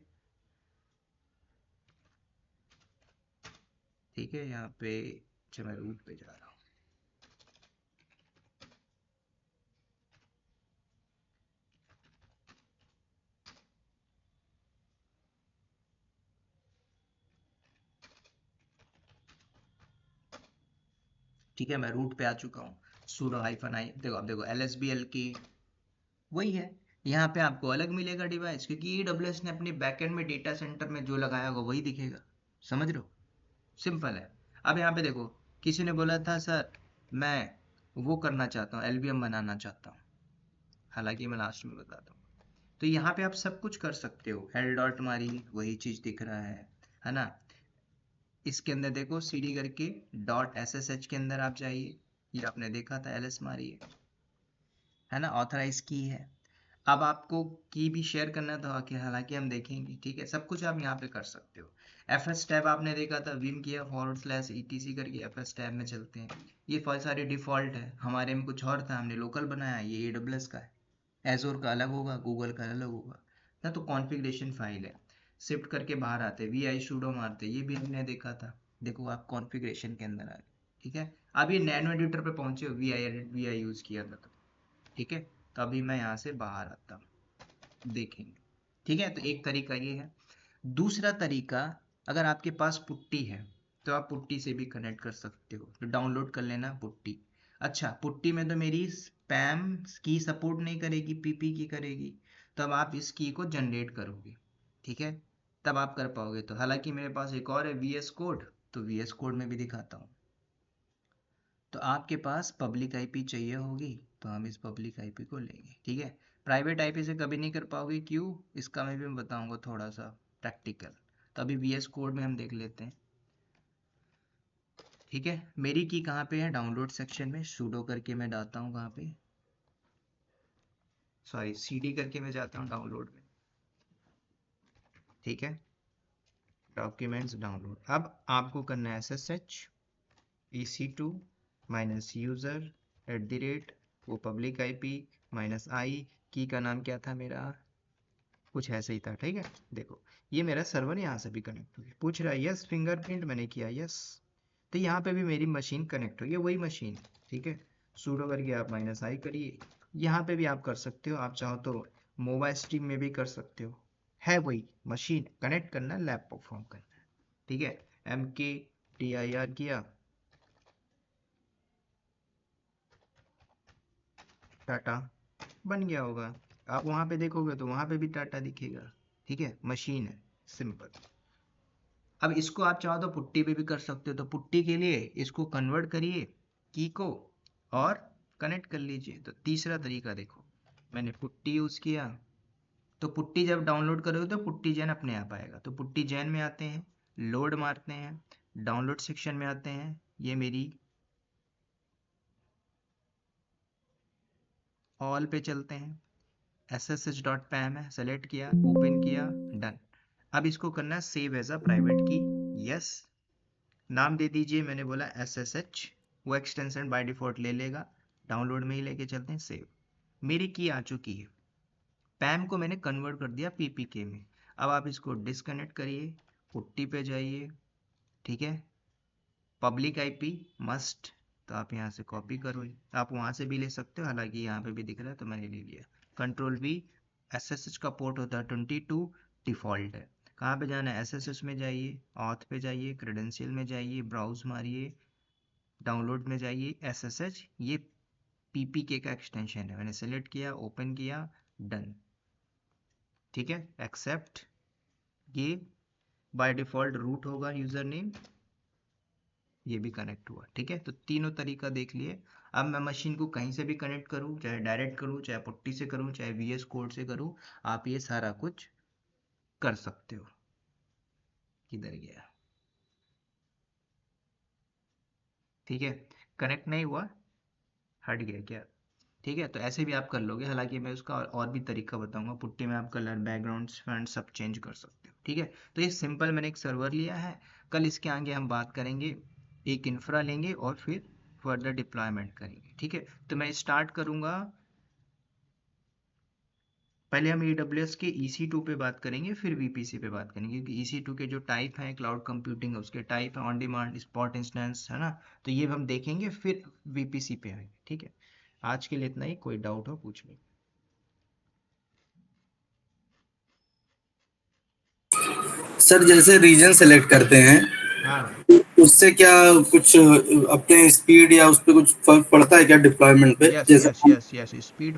ठीक है, यहाँ पे अच्छा मैं रूट पे जा रहा हूँ। ठीक है, मैं रूट पे आ चुका हूँ। sudo हाइफन आई, देखो अब देखो lsblk वही है। यहाँ पे आपको अलग मिलेगा डिवाइस, क्योंकि AWS ने अपने बैकएंड में डेटा सेंटर में जो लगाया होगा वही दिखेगा। समझ रहे हो? सिंपल है। अब यहाँ पे देखो, किसी ने बोला था सर मैं वो करना चाहता हूँ, LVM बनाना चाहता हूँ, हालांकि मैं लास्ट में बताता हूँ। तो यहाँ पे आप सब कुछ कर सकते हो। एल डॉट मारी, वही चीज दिख रहा है ना। इसके अंदर देखो cd करके डॉट ssh के अंदर आप जाइए, ये आपने देखा था, ls मारिए, है ना, ऑथराइज की है। अब आपको की भी शेयर करना था कि हालांकि हम देखेंगे, ठीक है, सब कुछ आप यहाँ पे कर सकते हो। fs टैब आपने देखा था, विम किया /etc करके fs टैब में चलते हैं। ये फाइल सारी डिफॉल्ट है, हमारे में कुछ और था, हमने लोकल बनाया, ये AWS का है। एजोर का अलग होगा, गूगल का अलग होगा ना। तो कॉन्फ़िगरेशन फाइल है, शिफ्ट करके बाहर आते, vi sudo मारते, ये भी हमने देखा था। देखो आप कॉन्फ़िगरेशन के अंदर आ गए, ठीक है। अब ये नैनो एडिटर पे पहुंचे हो, vi edit vi यूज किया था तो, ठीक है। तो अभी मैं यहाँ से बाहर आता हूँ, देखेंगे, ठीक है। तो एक तरीका ये है। दूसरा तरीका, अगर आपके पास पुट्टी है तो आप पुट्टी से भी कनेक्ट कर सकते हो, तो डाउनलोड कर लेना पुट्टी। अच्छा, पुट्टी में तो मेरी स्पैम की सपोर्ट नहीं करेगी, पीपी की करेगी। तब आप इस की को जनरेट करोगे, ठीक है, तब आप कर पाओगे। तो हालांकि मेरे पास एक और है VS कोड, तो VS कोड में भी दिखाता हूँ। तो आपके पास पब्लिक आईपी चाहिए होगी, तो हम इस पब्लिक आईपी को लेंगे, ठीक है। प्राइवेट आईपी से कभी नहीं कर पाओगे, क्यों, इसका मैं भी बताऊंगा थोड़ा सा प्रैक्टिकल। तो अभी VS कोड में हम देख लेते हैं, ठीक है। मेरी की कहाँ पे है, डाउनलोड सेक्शन में sudo करके मैं डालता हूँ, कहाँ पे, सॉरी cd करके मैं जाता हूँ डाउनलोड में, ठीक है। डॉक्यूमेंट्स डाउनलोड, अब आपको करना है ssh ec2 -user वो पब्लिक आईपी -i, की का नाम क्या था मेरा, कुछ ऐसे ही था, ठीक है। देखो ये मेरा सर्वर यहाँ से भी कनेक्ट हो गया, पूछ रहा है यस फिंगरप्रिंट, मैंने किया यस। तो यहाँ पे भी मेरी मशीन कनेक्ट हो गई, वही मशीन, ठीक है। sudo करके आप -i करिए। यहाँ पे भी आप कर सकते हो, आप चाहो तो मोबाइल स्ट्रीम में भी कर सकते हो, है वही मशीन, कनेक्ट करना, लैब परफॉर्म करना है, ठीक है। mkdir किया, टाटा बन गया होगा। आप वहाँ पे देखोगे तो वहाँ पे भी टाटा दिखेगा, ठीक है, मशीन है, सिंपल। अब इसको आप चाहो तो पुट्टी पे भी कर सकते हो, तो पुट्टी के लिए इसको कन्वर्ट करिए की को और कनेक्ट कर लीजिए। तो तीसरा तरीका देखो, मैंने पुट्टी यूज़ किया, तो पुट्टी जब डाउनलोड करोगे तो पुट्टी जैन अपने आप आएगा। तो पुट्टी जैन में आते हैं, लोड मारते हैं, डाउनलोड सेक्शन में आते हैं, ये मेरी ऑल पे चलते हैं, ssh.pam है, सेलेक्ट किया, ओपन किया, डन। अब इसको करना है सेव एज अ प्राइवेट की, यस। नाम दे दीजिए, मैंने बोला ssh, वो एक्सटेंशन बाय डिफॉल्ट ले लेगा, डाउनलोड में ही लेके चलते हैं, सेव। मेरी की आ चुकी है, पैम को मैंने कन्वर्ट कर दिया ppk में। अब आप इसको डिस्कनेक्ट करिए, पुट्टी पे जाइए, ठीक है। पब्लिक आईपी मस्ट, तो आप यहाँ से कॉपी करो, आप वहाँ से भी ले सकते हो, हालांकि यहाँ पे भी दिख रहा है तो मैंने ले लिया। कंट्रोल V, SSH का पोर्ट होता है 22, डिफॉल्ट है। कहाँ पे जाना है, SSH में जाइए, ऑथ पे जाइए, क्रेडेंशियल में जाइए, ब्राउज मारिए, डाउनलोड में जाइए, SSH, ये PPK का एक्सटेंशन है, मैंने सेलेक्ट किया, ओपन किया, डन, ठीक है। एक्सेप्ट, ये बाय डिफॉल्ट रूट होगा यूजर नेम, ये भी कनेक्ट हुआ, ठीक है। तो तीनों तरीका देख लिए। अब मैं मशीन को कहीं से भी कनेक्ट करूँ, चाहे डायरेक्ट करूँ, चाहे पुट्टी से करूँ, चाहे VS कोड से करूँ, आप ये सारा कुछ कर सकते हो। किधर गया, ठीक है, कनेक्ट नहीं हुआ, हट गया क्या, ठीक है। तो ऐसे भी आप कर लोगे, हालांकि मैं उसका और भी तरीका बताऊंगा। पुट्टी में आप कलर, बैकग्राउंड, फॉन्ट सब चेंज कर सकते हो, ठीक है। तो ये सिंपल, मैंने एक सर्वर लिया है, कल इसके आगे हम बात करेंगे, एक इंफ्रा लेंगे और फिर फर्दर डिप्लॉयमेंट करेंगे, ठीक है। तो मैं स्टार्ट करूंगा, पहले हम AWS के EC2 पे बात करेंगे, फिर VPC पे बात करेंगे, क्योंकि EC2 के जो टाइप हैं, क्लाउड कंप्यूटिंग, उसके टाइप हैं, ऑन डिमांड, स्पॉट इंस्टेंस, है ना। तो ये हम देखेंगे, फिर VPC पे आएंगे, ठीक है। आज के लिए इतना ही, कोई डाउट हो पूछ लो। सर जैसे रीजन सेलेक्ट करते हैं हाँ उससे क्या कुछ अपने स्पीड या उस पे कुछ फर्क पड़ता है क्या डिप्लॉयमेंट पे? यस जैसे यस यस यस स्पीड,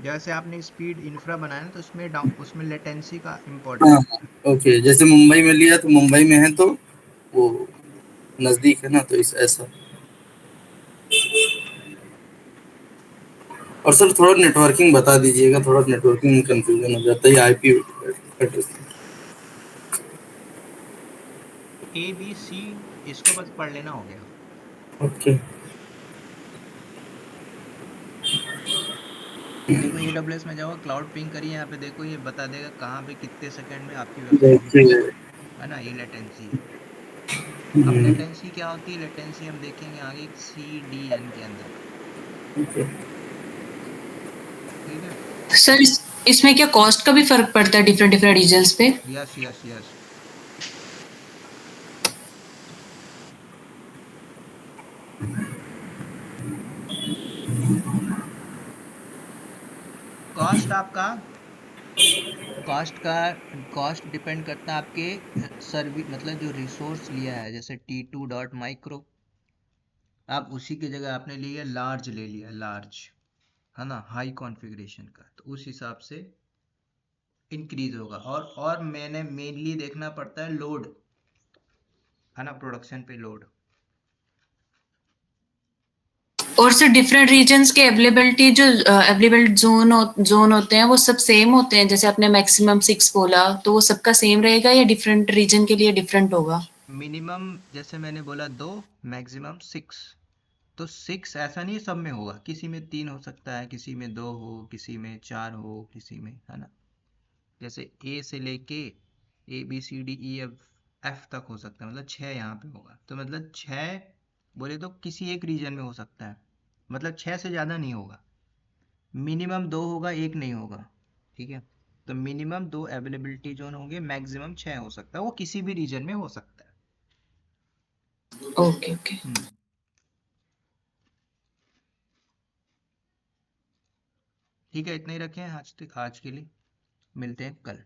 जैसे आपने स्पीड इंफ्रा बनाया ना तो उसमें उसमें लेटेंसी का हाँ इम्पोर्टेंस है। हाँ, ओके, जैसे मुंबई में लिया तो मुंबई में है तो वो नजदीक है ना, तो इस ऐसा। और सर थोड़ा नेटवर्किंग बता दीजिएगा, थोड़ा नेटवर्किंग में कंफ्यूजन हो जाता है IP address. A B C, इसको बस पढ़ लेना हो गया। ओके। देखो AWS में जाओ, क्लाउड पिंग करिए, यहाँ पे देखो ये बता देगा कहाँ पे कितने सेकंड में आपकी वेबसाइट हिट, देखिए। है ना, ये लेटेंसी है। अब हम्म, लेटेंसी क्या होती है, लेटेंसी हम देखेंगे आगे CDN के अंदर। ओके। ठीक है। सर इसमें क्या कॉस्ट का भी फर्क पड़ता है डिफरेंट डिफरेंट रीजन्स पे? यस यस यस, कॉस्ट आपका, कॉस्ट डिपेंड करता है आपके सर्विस, मतलब जो रिसोर्स लिया है, जैसे T2.micro, आप उसी की जगह आपने लिया लार्ज, ले लिया लार्ज, है ना, हाई कॉन्फ़िगरेशन का, तो उस हिसाब से इंक्रीज होगा। और मैंने मेनली देखना पड़ता है लोड, है ना, प्रोडक्शन पे लोड। और सर डिफरेंट रीजन्स के अवेलेबिलिटी जो अवेलेबल जोन होते हैं वो सब सेम होते हैं? जैसे आपने मैक्सिमम 6 बोला, तो वो सबका सेम रहेगा या डिफरेंट रीजन के लिए डिफरेंट होगा? मिनिमम जैसे मैंने बोला 2, मैक्सिमम 6। तो 6 ऐसा नहीं सब में होगा, किसी में 3 हो सकता है, किसी में 2 हो, किसी में 4 हो, किसी में, है ना, जैसे ए से लेके ABCDEF तक हो सकता है, मतलब 6 यहाँ पे होगा, तो मतलब 6 बोले तो किसी एक रीजन में हो सकता है, मतलब 6 से ज़्यादा नहीं होगा। मिनिमम 2 होगा, एक नहीं होगा। ठीक है, तो मिनिमम 2 अवेलेबिलिटी जोन होंगे, मैक्सिमम 6 हो सकता है, वो किसी भी रीजन में हो सकता है। Okay okay. हम्म, ठीक है, इतना ही रखें आज तक, आज के लिए मिलते हैं कल।